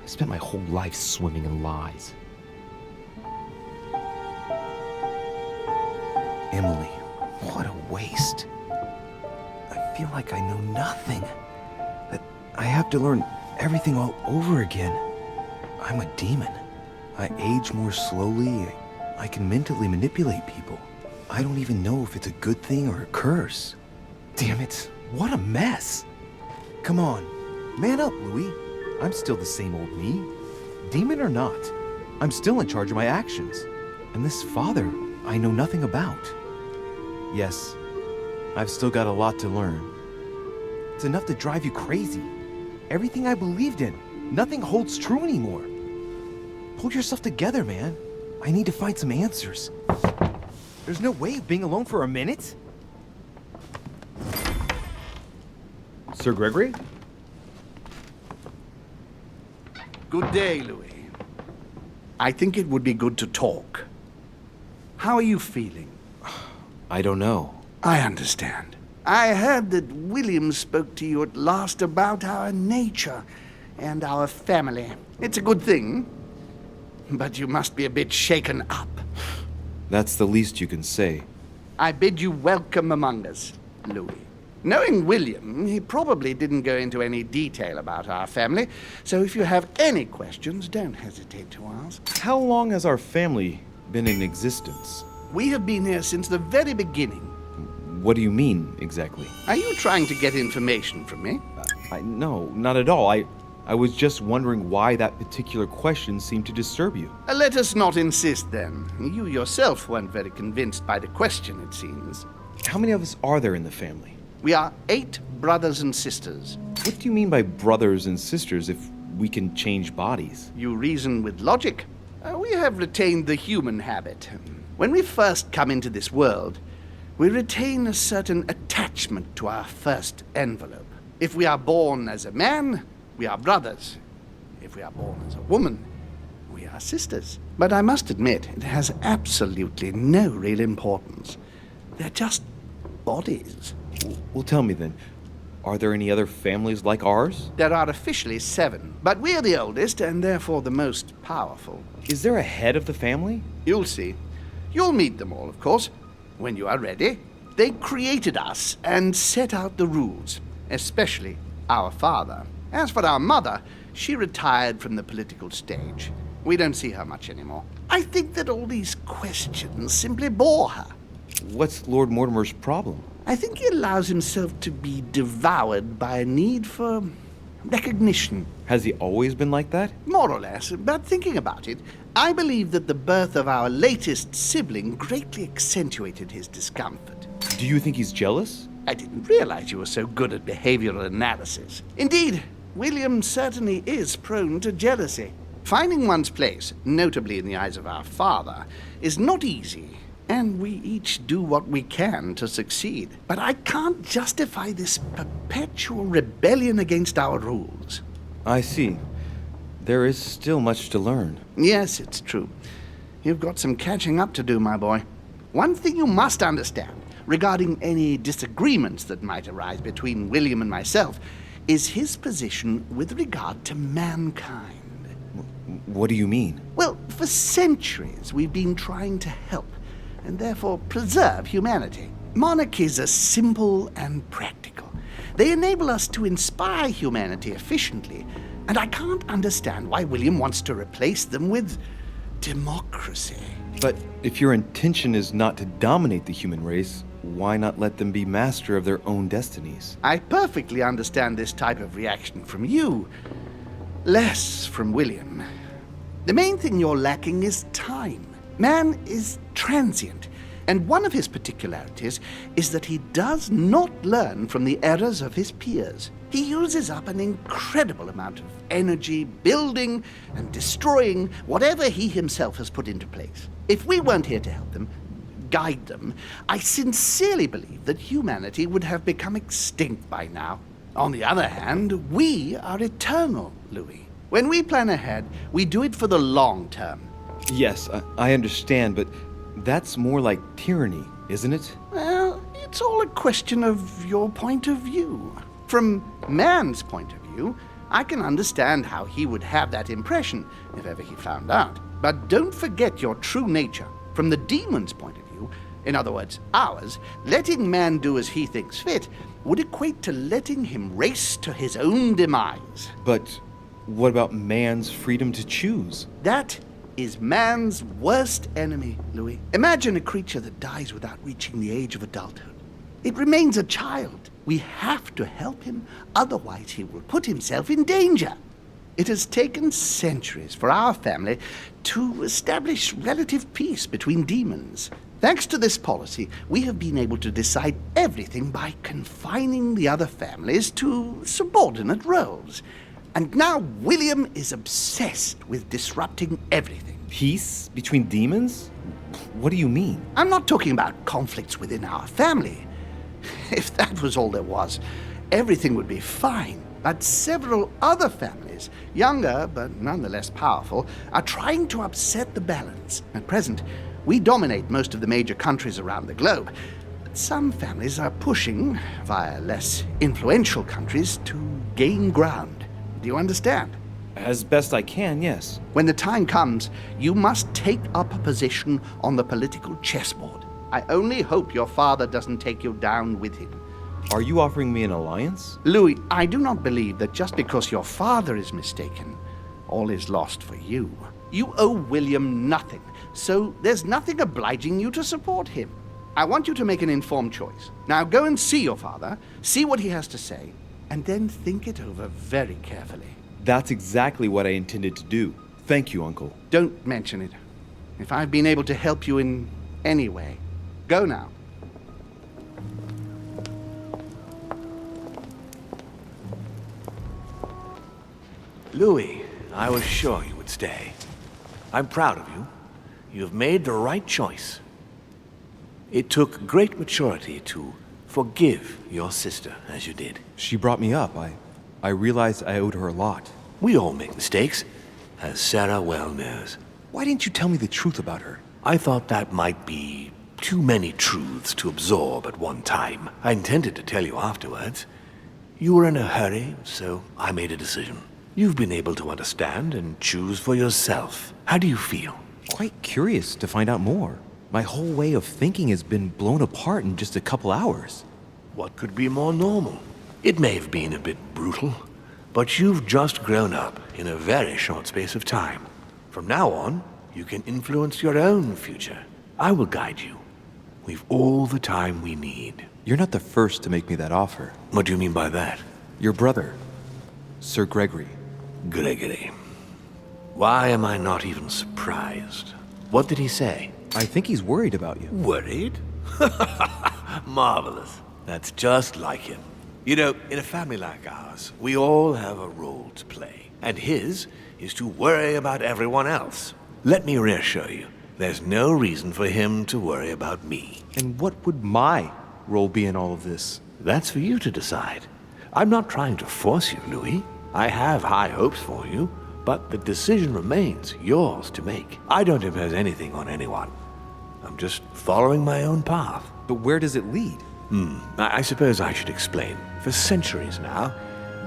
I spent my whole life swimming in lies. Emily, what a waste. I feel like I know nothing. That I have to learn everything all over again. I'm a demon. I age more slowly. I can mentally manipulate people. I don't even know if it's a good thing or a curse. Damn it, what a mess. Come on. Man up, Louis. I'm still the same old me. Demon or not, I'm still in charge of my actions. And this father, I know nothing about. Yes, I've still got a lot to learn. It's enough to drive you crazy. Everything I believed in, nothing holds true anymore. Pull yourself together, man. I need to find some answers. There's no way of being alone for a minute. Sir Gregory? Good day, Louis. I think it would be good to talk. How are you feeling? I don't know. I understand. I heard that William spoke to you at last about our nature and our family. It's a good thing, but you must be a bit shaken up. That's the least you can say. I bid you welcome among us, Louis. Knowing William, he probably didn't go into any detail about our family, so if you have any questions, don't hesitate to ask. How long has our family been in existence? We have been here since the very beginning. What do you mean, exactly? Are you trying to get information from me? No, not at all. I was just wondering why that particular question seemed to disturb you. Let us not insist, then. You yourself weren't very convinced by the question, it seems. How many of us are there in the family? We are 8 brothers and sisters. What do you mean by brothers and sisters if we can change bodies? You reason with logic. We have retained the human habit. When we first come into this world, we retain a certain attachment to our first envelope. If we are born as a man, we are brothers. If we are born as a woman, we are sisters. But I must admit, it has absolutely no real importance. They're just bodies. Well, tell me then, are there any other families like ours? There are officially 7, but we're the oldest and therefore the most powerful. Is there a head of the family? You'll see. You'll meet them all, of course, when you are ready. They created us and set out the rules, especially our father. As for our mother, she retired from the political stage. We don't see her much anymore. I think that all these questions simply bore her. What's Lord Mortimer's problem? I think he allows himself to be devoured by a need for recognition. Has he always been like that? More or less, but thinking about it, I believe that the birth of our latest sibling greatly accentuated his discomfort. Do you think he's jealous? I didn't realize you were so good at behavioral analysis. Indeed, William certainly is prone to jealousy. Finding one's place, notably in the eyes of our father, is not easy, and we each do what we can to succeed. But I can't justify this perpetual rebellion against our rules. I see. There is still much to learn. Yes, it's true. You've got some catching up to do, my boy. One thing you must understand, regarding any disagreements that might arise between William and myself, is his position with regard to mankind. What do you mean? Well, for centuries we've been trying to help, and therefore preserve humanity. Monarchies are simple and practical. They enable us to inspire humanity efficiently, and I can't understand why William wants to replace them with democracy. But if your intention is not to dominate the human race, why not let them be master of their own destinies? I perfectly understand this type of reaction from you, less from William. The main thing you're lacking is time. Man is transient, and one of his particularities is that he does not learn from the errors of his peers. He uses up an incredible amount of energy building and destroying whatever he himself has put into place. If we weren't here to help them, guide them, I sincerely believe that humanity would have become extinct by now. On the other hand, we are eternal, Louis. When we plan ahead, we do it for the long term. Yes, I understand, but that's more like tyranny, isn't it? Well, it's all a question of your point of view. From man's point of view, I can understand how he would have that impression if ever he found out. But don't forget your true nature. From the demon's point of view, in other words, ours, letting man do as he thinks fit would equate to letting him race to his own demise. But what about man's freedom to choose? That is man's worst enemy, Louis. Imagine a creature that dies without reaching the age of adulthood. It remains a child. We have to help him, otherwise he will put himself in danger. It has taken centuries for our family to establish relative peace between demons. Thanks to this policy, we have been able to decide everything by confining the other families to subordinate roles. And now William is obsessed with disrupting everything. Peace between demons? What do you mean? I'm not talking about conflicts within our family. If that was all there was, everything would be fine. But several other families, younger but nonetheless powerful, are trying to upset the balance. At present, we dominate most of the major countries around the globe. But some families are pushing, via less influential countries, to gain ground. Do you understand? As best I can, yes. When the time comes, you must take up a position on the political chessboard. I only hope your father doesn't take you down with him. Are you offering me an alliance? Louis, I do not believe that just because your father is mistaken, all is lost for you. You owe William nothing, so there's nothing obliging you to support him. I want you to make an informed choice. Now go and see your father, see what he has to say, and then think it over very carefully. That's exactly what I intended to do. Thank you, Uncle. Don't mention it. If I've been able to help you in any way, go now. Louis, I was sure you would stay. I'm proud of you. You've made the right choice. It took great maturity to forgive your sister as you did. She brought me up. I realized I owed her a lot. We all make mistakes, as Sarah well knows. Why didn't you tell me the truth about her? I thought that might be too many truths to absorb at one time. I intended to tell you afterwards. You were in a hurry, so I made a decision. You've been able to understand and choose for yourself. How do you feel? Quite curious to find out more. My whole way of thinking has been blown apart in just a couple hours. What could be more normal? It may have been a bit brutal, but you've just grown up in a very short space of time. From now on, you can influence your own future. I will guide you. We've all the time we need. You're not the first to make me that offer. What do you mean by that? Your brother, Sir Gregory. Gregory. Why am I not even surprised? What did he say? I think he's worried about you. Worried? Marvelous. That's just like him. You know, in a family like ours, we all have a role to play. And his is to worry about everyone else. Let me reassure you, there's no reason for him to worry about me. And what would my role be in all of this? That's for you to decide. I'm not trying to force you, Louis. I have high hopes for you, but the decision remains yours to make. I don't impose anything on anyone. I'm just following my own path. But where does it lead? I suppose I should explain. For centuries now,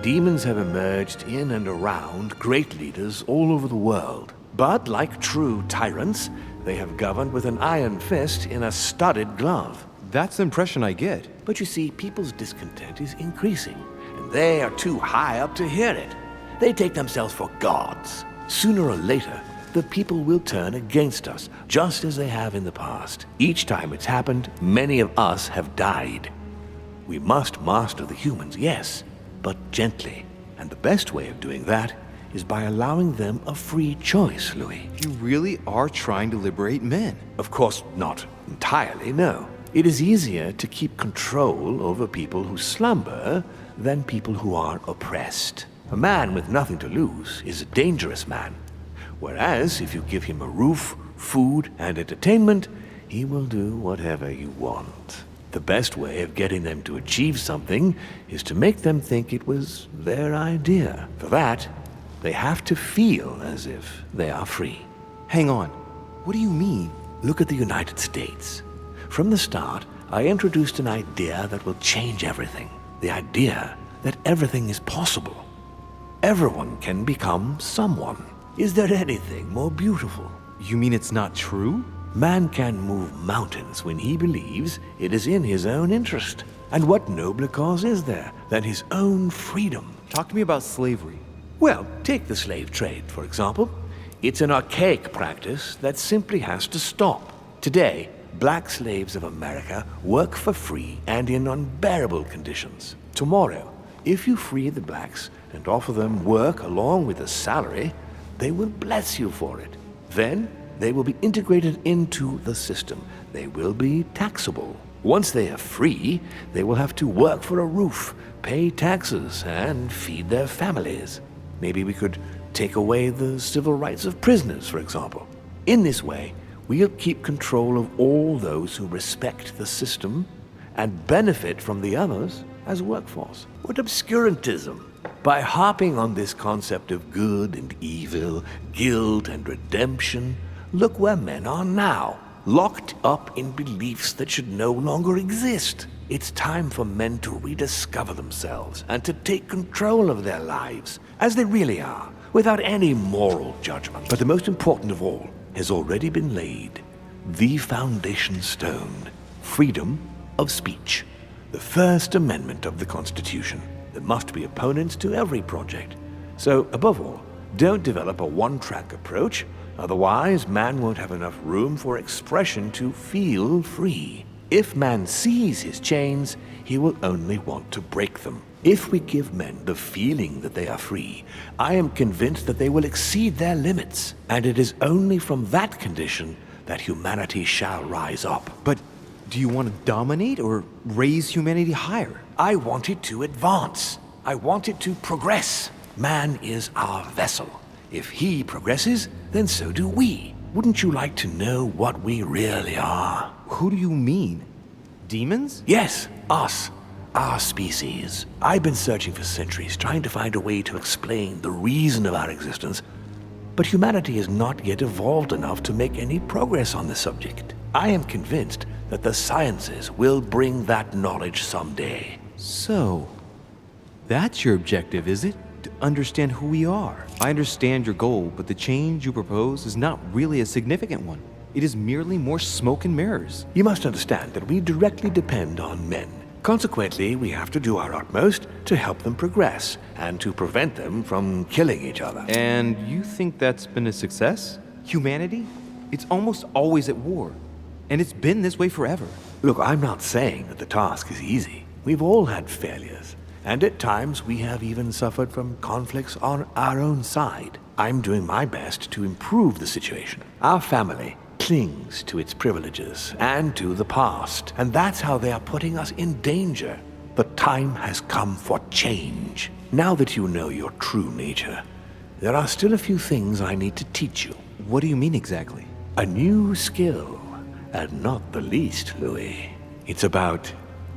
demons have emerged in and around great leaders all over the world. But like true tyrants, they have governed with an iron fist in a studded glove. That's the impression I get. But you see, people's discontent is increasing, and they are too high up to hear it. They take themselves for gods. Sooner or later, the people will turn against us, just as they have in the past. Each time it's happened, many of us have died. We must master the humans, yes, but gently. And the best way of doing that is by allowing them a free choice, Louis. You really are trying to liberate men. Of course, not entirely, no. It is easier to keep control over people who slumber than people who are oppressed. A man with nothing to lose is a dangerous man. Whereas, if you give him a roof, food, and entertainment, he will do whatever you want. The best way of getting them to achieve something is to make them think it was their idea. For that, they have to feel as if they are free. Hang on. What do you mean? Look at the United States. From the start, I introduced an idea that will change everything. The idea that everything is possible. Everyone can become someone. Is there anything more beautiful? You mean it's not true? Man can move mountains when he believes it is in his own interest. And what nobler cause is there than his own freedom? Talk to me about slavery. Well, take the slave trade, for example. It's an archaic practice that simply has to stop. Today, black slaves of America work for free and in unbearable conditions. Tomorrow, if you free the blacks and offer them work along with a salary, they will bless you for it. Then, they will be integrated into the system. They will be taxable. Once they are free, they will have to work for a roof, pay taxes, and feed their families. Maybe we could take away the civil rights of prisoners, for example. In this way, we'll keep control of all those who respect the system and benefit from the others as a workforce. What obscurantism! By harping on this concept of good and evil, guilt and redemption, look where men are now, locked up in beliefs that should no longer exist. It's time for men to rediscover themselves and to take control of their lives, as they really are, without any moral judgment. But the most important of all has already been laid. The foundation stone. Freedom of speech. The First Amendment of the Constitution. There must be opponents to every project. So, above all, don't develop a one-track approach, otherwise man won't have enough room for expression to feel free. If man sees his chains, he will only want to break them. If we give men the feeling that they are free, I am convinced that they will exceed their limits, and it is only from that condition that humanity shall rise up. But do you want to dominate or raise humanity higher? I want it to advance. I want it to progress. Man is our vessel. If he progresses, then so do we. Wouldn't you like to know what we really are? Who do you mean? Demons? Yes, us. Our species. I've been searching for centuries, trying to find a way to explain the reason of our existence, but humanity has not yet evolved enough to make any progress on the subject. I am convinced that the sciences will bring that knowledge someday. So, that's your objective, is it? To understand who we are. I understand your goal, but the change you propose is not really a significant one. It is merely more smoke and mirrors. You must understand that we directly depend on men. Consequently, we have to do our utmost to help them progress and to prevent them from killing each other. And you think that's been a success? Humanity? It's almost always at war. And it's been this way forever. Look, I'm not saying that the task is easy. We've all had failures. And at times, we have even suffered from conflicts on our own side. I'm doing my best to improve the situation. Our family clings to its privileges and to the past, and that's how they are putting us in danger. The time has come for change. Now that you know your true nature, there are still a few things I need to teach you. What do you mean exactly? A new skill, and not the least, Louis. It's about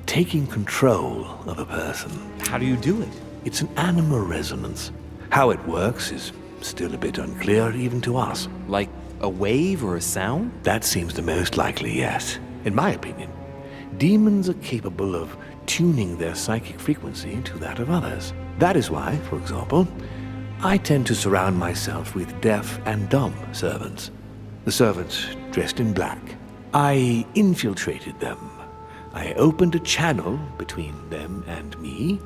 taking control of a person. How do you do it? It's an animal resonance. How it works is still a bit unclear even to us. Like a wave or a sound? That seems the most likely, yes. In my opinion, demons are capable of tuning their psychic frequency to that of others. That is why, for example, I tend to surround myself with deaf and dumb servants. The servants dressed in black. I infiltrated them. I opened a channel between them and me,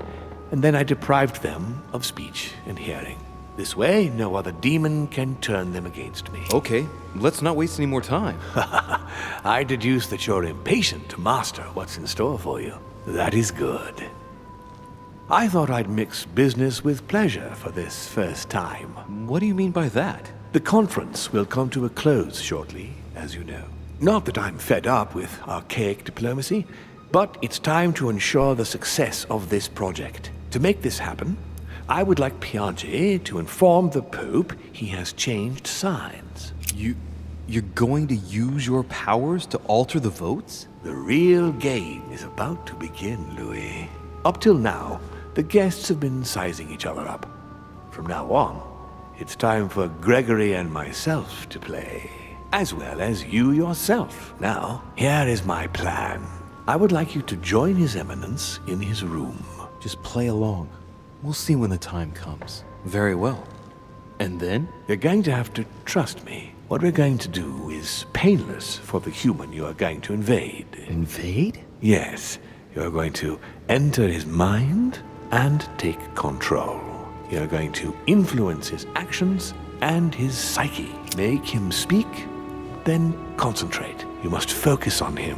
and then I deprived them of speech and hearing. This way, no other demon can turn them against me. Okay, let's not waste any more time. I deduce that you're impatient to master what's in store for you. That is good. I thought I'd mix business with pleasure for this first time. What do you mean by that? The conference will come to a close shortly, as you know. Not that I'm fed up with archaic diplomacy, but it's time to ensure the success of this project. To make this happen, I would like Piaget to inform the Pope he has changed sides. You're going to use your powers to alter the votes? The real game is about to begin, Louis. Up till now, the guests have been sizing each other up. From now on, it's time for Gregory and myself to play, as well as you yourself. Now, here is my plan. I would like you to join His Eminence in his room. Just play along. We'll see when the time comes. Very well. And then? You're going to have to trust me. What we're going to do is painless for the human you are going to invade. Invade? Yes. You're going to enter his mind and take control. You're going to influence his actions and his psyche. Make him speak, then concentrate. You must focus on him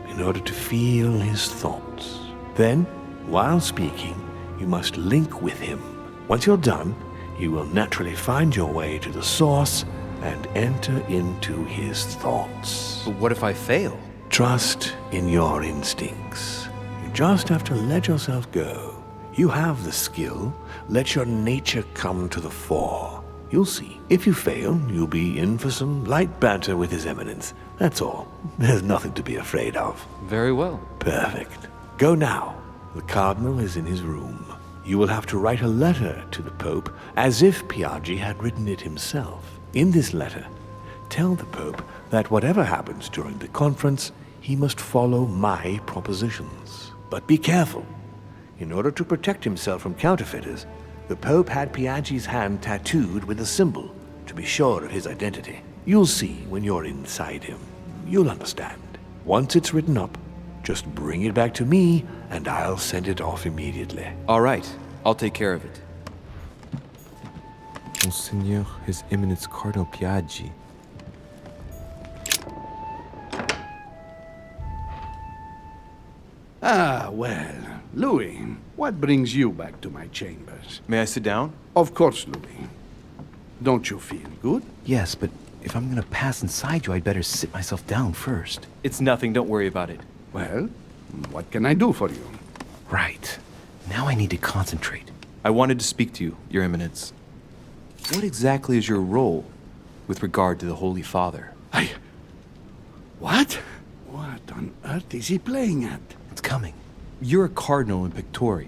in order to feel his thoughts. Then, while speaking, you must link with him. Once you're done, you will naturally find your way to the source and enter into his thoughts. But what if I fail? Trust in your instincts. You just have to let yourself go. You have the skill. Let your nature come to the fore. You'll see. If you fail, you'll be in for some light banter with His Eminence. That's all. There's nothing to be afraid of. Very well. Perfect. Go now. The Cardinal is in his room. You will have to write a letter to the Pope as if Piaget had written it himself. In this letter, tell the Pope that whatever happens during the conference, he must follow my propositions. But be careful. In order to protect himself from counterfeiters, the Pope had Piaget's hand tattooed with a symbol to be sure of his identity. You'll see when you're inside him. You'll understand. Once it's written up, just bring it back to me, and I'll send it off immediately. All right, I'll take care of it. Monseigneur, His Eminence Cardinal Piaget. Ah, well, Louis, what brings you back to my chambers? May I sit down? Of course, Louis. Don't you feel good? Yes, but if I'm gonna pass inside you, I'd better sit myself down first. It's nothing, don't worry about it. Well, what can I do for you? Right. Now I need to concentrate. I wanted to speak to you, Your Eminence. What exactly is your role with regard to the Holy Father? What? What on earth is he playing at? It's coming. You're a cardinal in Pictori.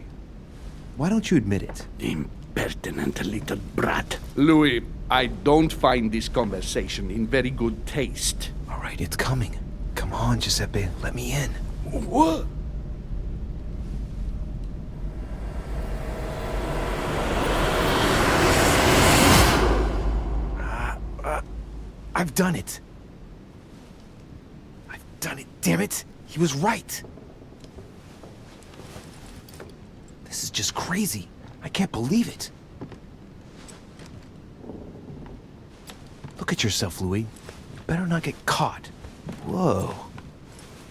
Why don't you admit it? Impertinent little brat. Louis, I don't find this conversation in very good taste. All right, it's coming. Come on, Giuseppe, let me in. What? I've done it. done it, damn it! He was right! This is just crazy. I can't believe it. Look at yourself, Louis. Better not get caught. Whoa.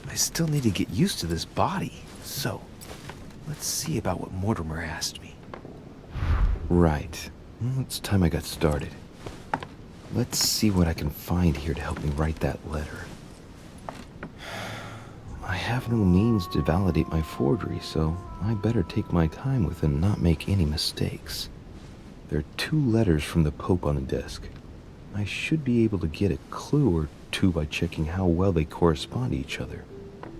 I still need to get used to this body. So, let's see about what Mortimer asked me. Right. It's time I got started. Let's see what I can find here to help me write that letter. I have no means to validate my forgery, so I better take my time with it and not make any mistakes. There are 2 letters from the Pope on the desk. I should be able to get a clue or 2 by checking how well they correspond to each other.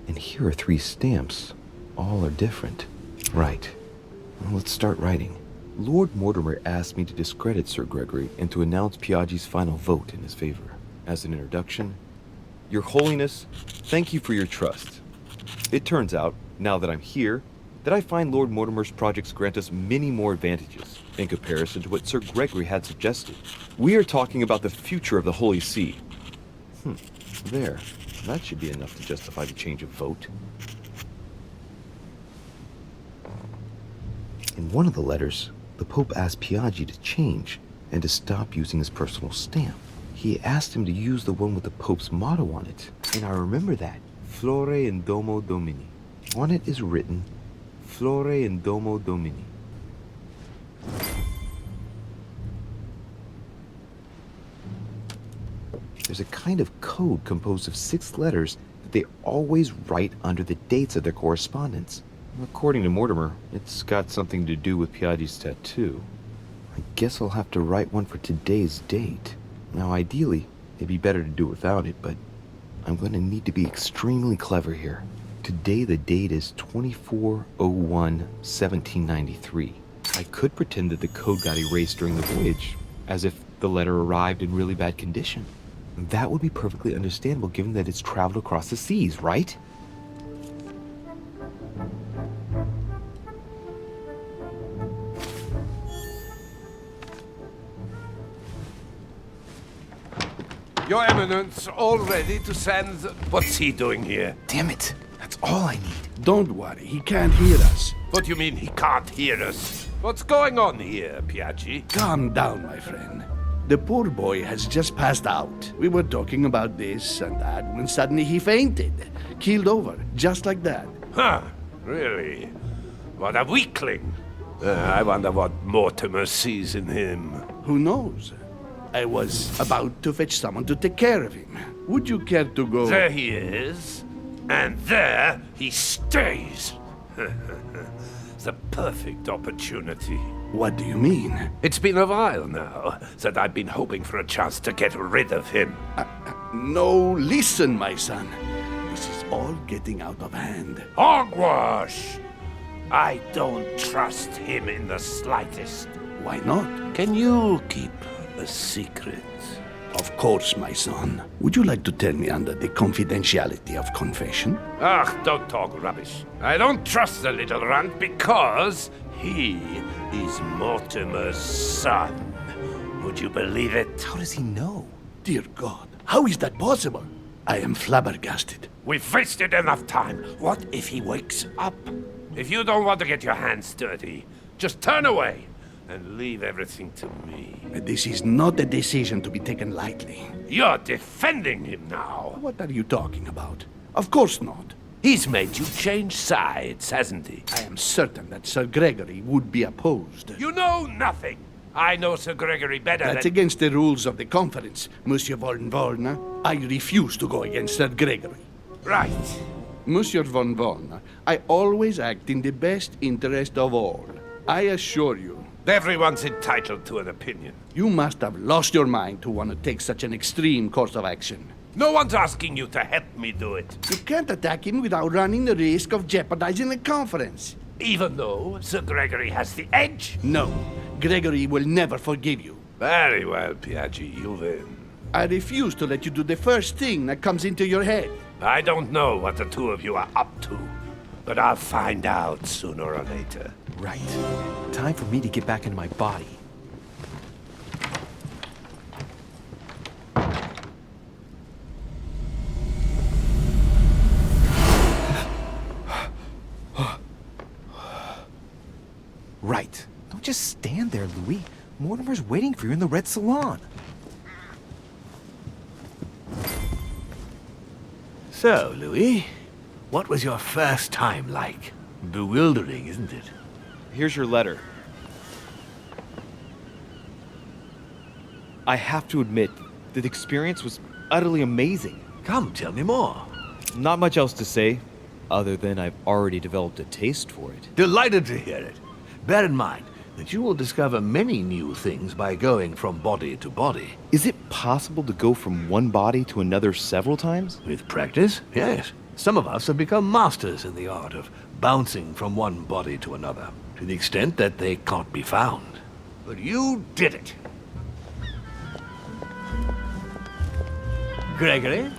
And here are 3 stamps. All are different. Right. Well, let's start writing. Lord Mortimer asked me to discredit Sir Gregory and to announce Piaggi's final vote in his favor. As an introduction, Your Holiness, thank you for your trust. It turns out, now that I'm here, that I find Lord Mortimer's projects grant us many more advantages in comparison to what Sir Gregory had suggested. We are talking about the future of the Holy See. There. That should be enough to justify the change of vote. In one of the letters, the Pope asked Piaggi to change and to stop using his personal stamp. He asked him to use the one with the Pope's motto on it, and I remember that, Flore in Domo Domini. On it is written, Flore in Domo Domini. There's a kind of code composed of 6 letters that they always write under the dates of their correspondence. According to Mortimer, it's got something to do with Piaggi's tattoo. I guess I'll have to write one for today's date. Now, ideally, it'd be better to do it without it, but I'm going to need to be extremely clever here. Today, the date is 24/01/1793. I could pretend that the code got erased during the voyage, as if the letter arrived in really bad condition. That would be perfectly understandable given that it's traveled across the seas, right? Your Eminence, all ready to send... What's he doing here? Damn it! That's all I need. Don't worry, he can't hear us. What do you mean he can't hear us? What's going on here, Piaggi? Calm down, my friend. The poor boy has just passed out. We were talking about this and that when suddenly he fainted. Keeled over, just like that. Huh, really? What a weakling. I wonder what Mortimer sees in him. Who knows? I was about to fetch someone to take care of him. Would you care to go? There he is. And there he stays. The perfect opportunity. What do you mean? It's been a while now that I've been hoping for a chance to get rid of him. No, listen, my son. This is all getting out of hand. Hogwash! I don't trust him in the slightest. Why not? Can you keep a secret? Of course, my son. Would you like to tell me under the confidentiality of confession? Ach, don't talk rubbish. I don't trust the little runt because he is Mortimer's son. Would you believe it? How does he know? Dear God, how is that possible? I am flabbergasted. We've wasted enough time. What if he wakes up? If you don't want to get your hands dirty, just turn away and leave everything to me. This is not a decision to be taken lightly. You're defending him now. What are you talking about? Of course not. He's made you change sides, hasn't he? I am certain that Sir Gregory would be opposed. You know nothing. I know Sir Gregory better That's than... against the rules of the conference, Monsieur von Wollner. I refuse to go against Sir Gregory. Right. Monsieur von Wollner, I always act in the best interest of all. I assure you. Everyone's entitled to an opinion. You must have lost your mind to want to take such an extreme course of action. No one's asking you to help me do it. You can't attack him without running the risk of jeopardizing the conference. Even though Sir Gregory has the edge? No. Gregory will never forgive you. Very well, Piaggi, you win. I refuse to let you do the first thing that comes into your head. I don't know what the two of you are up to, but I'll find out sooner or later. Right. Time for me to get back into my body. Right. Don't just stand there, Louis. Mortimer's waiting for you in the red salon. So, Louis, what was your first time like? Bewildering, isn't it? Here's your letter. I have to admit, the experience was utterly amazing. Come, tell me more. Not much else to say, other than I've already developed a taste for it. Delighted to hear it. Bear in mind that you will discover many new things by going from body to body. Is it possible to go from one body to another several times? With practice, yes. Some of us have become masters in the art of bouncing from one body to another, to the extent that they can't be found. But you did it. Gregory,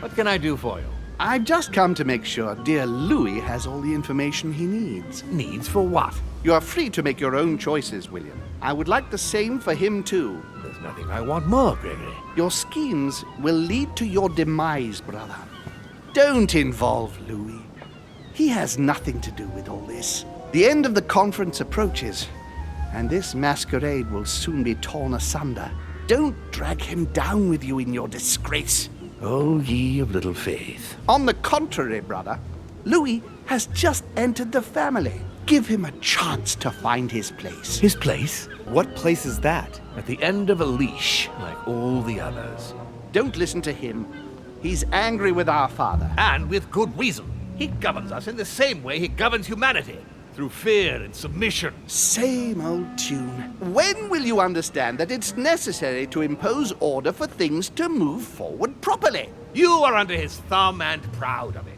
what can I do for you? I've just come to make sure dear Louis has all the information he needs. Needs for what? You are free to make your own choices, William. I would like the same for him, too. There's nothing I want more, Gregory. Your schemes will lead to your demise, brother. Don't involve Louis. He has nothing to do with all this. The end of the conference approaches, and this masquerade will soon be torn asunder. Don't drag him down with you in your disgrace. Oh, ye of little faith. On the contrary, brother, Louis has just entered the family. Give him a chance to find his place. His place? What place is that? At the end of a leash, like all the others. Don't listen to him. He's angry with our father. And with good reason. He governs us in the same way he governs humanity. Through fear and submission. Same old tune. When will you understand that it's necessary to impose order for things to move forward properly? You are under his thumb and proud of it.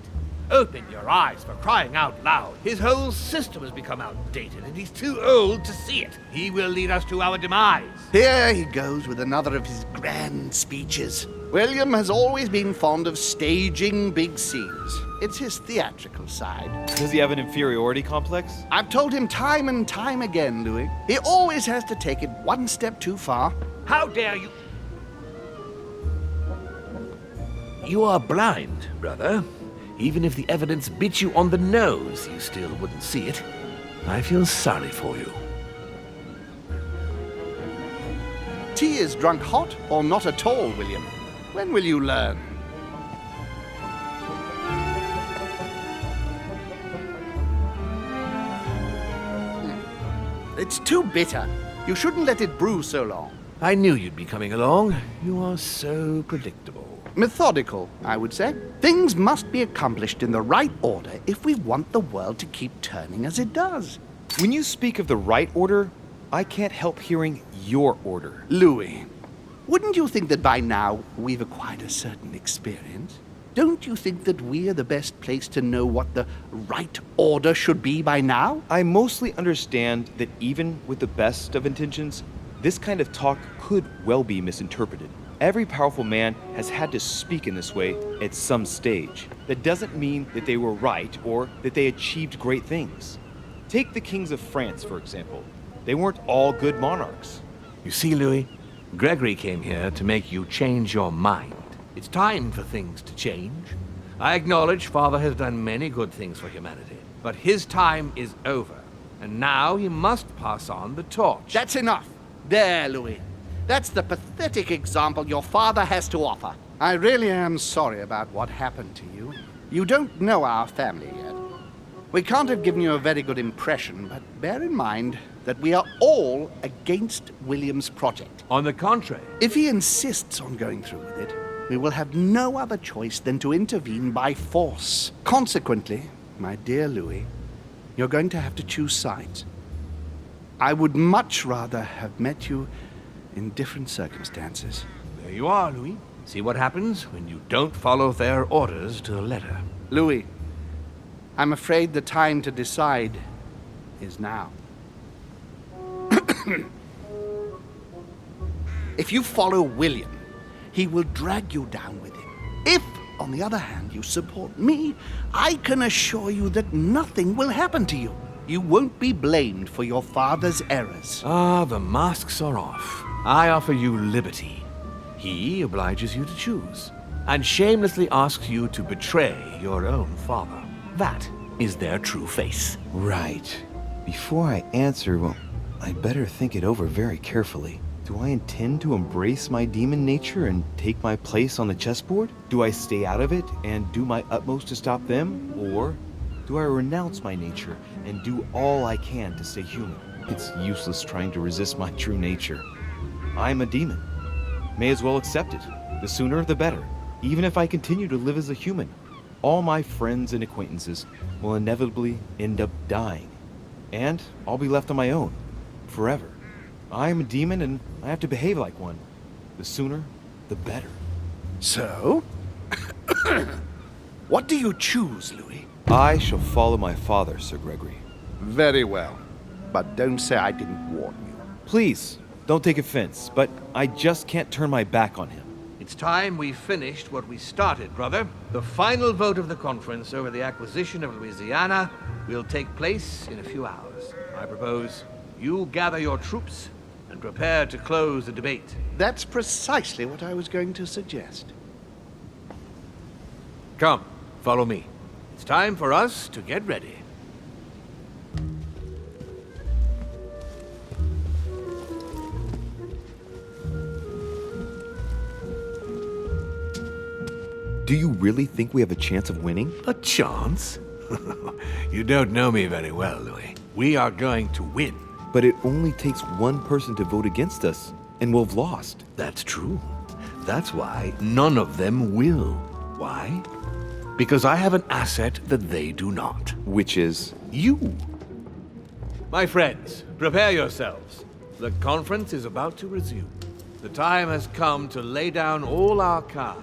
Open your eyes, for crying out loud. His whole system has become outdated, and he's too old to see it. He will lead us to our demise. Here he goes with another of his grand speeches. William has always been fond of staging big scenes. It's his theatrical side. Does he have an inferiority complex? I've told him time and time again, Louis. He always has to take it one step too far. How dare you? You are blind, brother. Even if the evidence bit you on the nose, you still wouldn't see it. I feel sorry for you. Tea is drunk hot or not at all, William. When will you learn? It's too bitter. You shouldn't let it brew so long. I knew you'd be coming along. You are so predictable. Methodical, I would say. Things must be accomplished in the right order if we want the world to keep turning as it does. When you speak of the right order, I can't help hearing your order. Louis, wouldn't you think that by now we've acquired a certain experience? Don't you think that we are the best place to know what the right order should be by now? I mostly understand that even with the best of intentions, this kind of talk could well be misinterpreted. Every powerful man has had to speak in this way at some stage. That doesn't mean that they were right or that they achieved great things. Take the kings of France, for example. They weren't all good monarchs. You see, Louis, Gregory came here to make you change your mind. It's time for things to change. I acknowledge Father has done many good things for humanity, but his time is over, and now he must pass on the torch. That's enough. There, Louis. That's the pathetic example your father has to offer. I really am sorry about what happened to you. You don't know our family yet. We can't have given you a very good impression, but bear in mind that we are all against William's project. On the contrary. If he insists on going through with it, we will have no other choice than to intervene by force. Consequently, my dear Louis, you're going to have to choose sides. I would much rather have met you in different circumstances. There you are, Louis. See what happens when you don't follow their orders to the letter. Louis, I'm afraid the time to decide is now. If you follow William, he will drag you down with him. If, on the other hand, you support me, I can assure you that nothing will happen to you. You won't be blamed for your father's errors. Ah, the masks are off. I offer you liberty. He obliges you to choose, and shamelessly asks you to betray your own father. That is their true face. Right. Before I answer, well, I'd better think it over very carefully. Do I intend to embrace my demon nature and take my place on the chessboard? Do I stay out of it and do my utmost to stop them? Or do I renounce my nature and do all I can to stay human? It's useless trying to resist my true nature. I'm a demon. May as well accept it. The sooner, the better. Even if I continue to live as a human, all my friends and acquaintances will inevitably end up dying. And I'll be left on my own, forever. I'm a demon and I have to behave like one. The sooner, the better. So? What do you choose, Louis? I shall follow my father, Sir Gregory. Very well. But don't say I didn't warn you. Please, don't take offense, but I just can't turn my back on him. It's time we finished what we started, brother. The final vote of the conference over the acquisition of Louisiana will take place in a few hours. I propose you gather your troops and prepare to close the debate. That's precisely what I was going to suggest. Come, follow me. It's time for us to get ready. Do you really think we have a chance of winning? A chance? You don't know me very well, Louis. We are going to win. But it only takes one person to vote against us, and we'll have lost. That's true. That's why none of them will. Why? Because I have an asset that they do not. Which is? You. My friends, prepare yourselves. The conference is about to resume. The time has come to lay down all our cards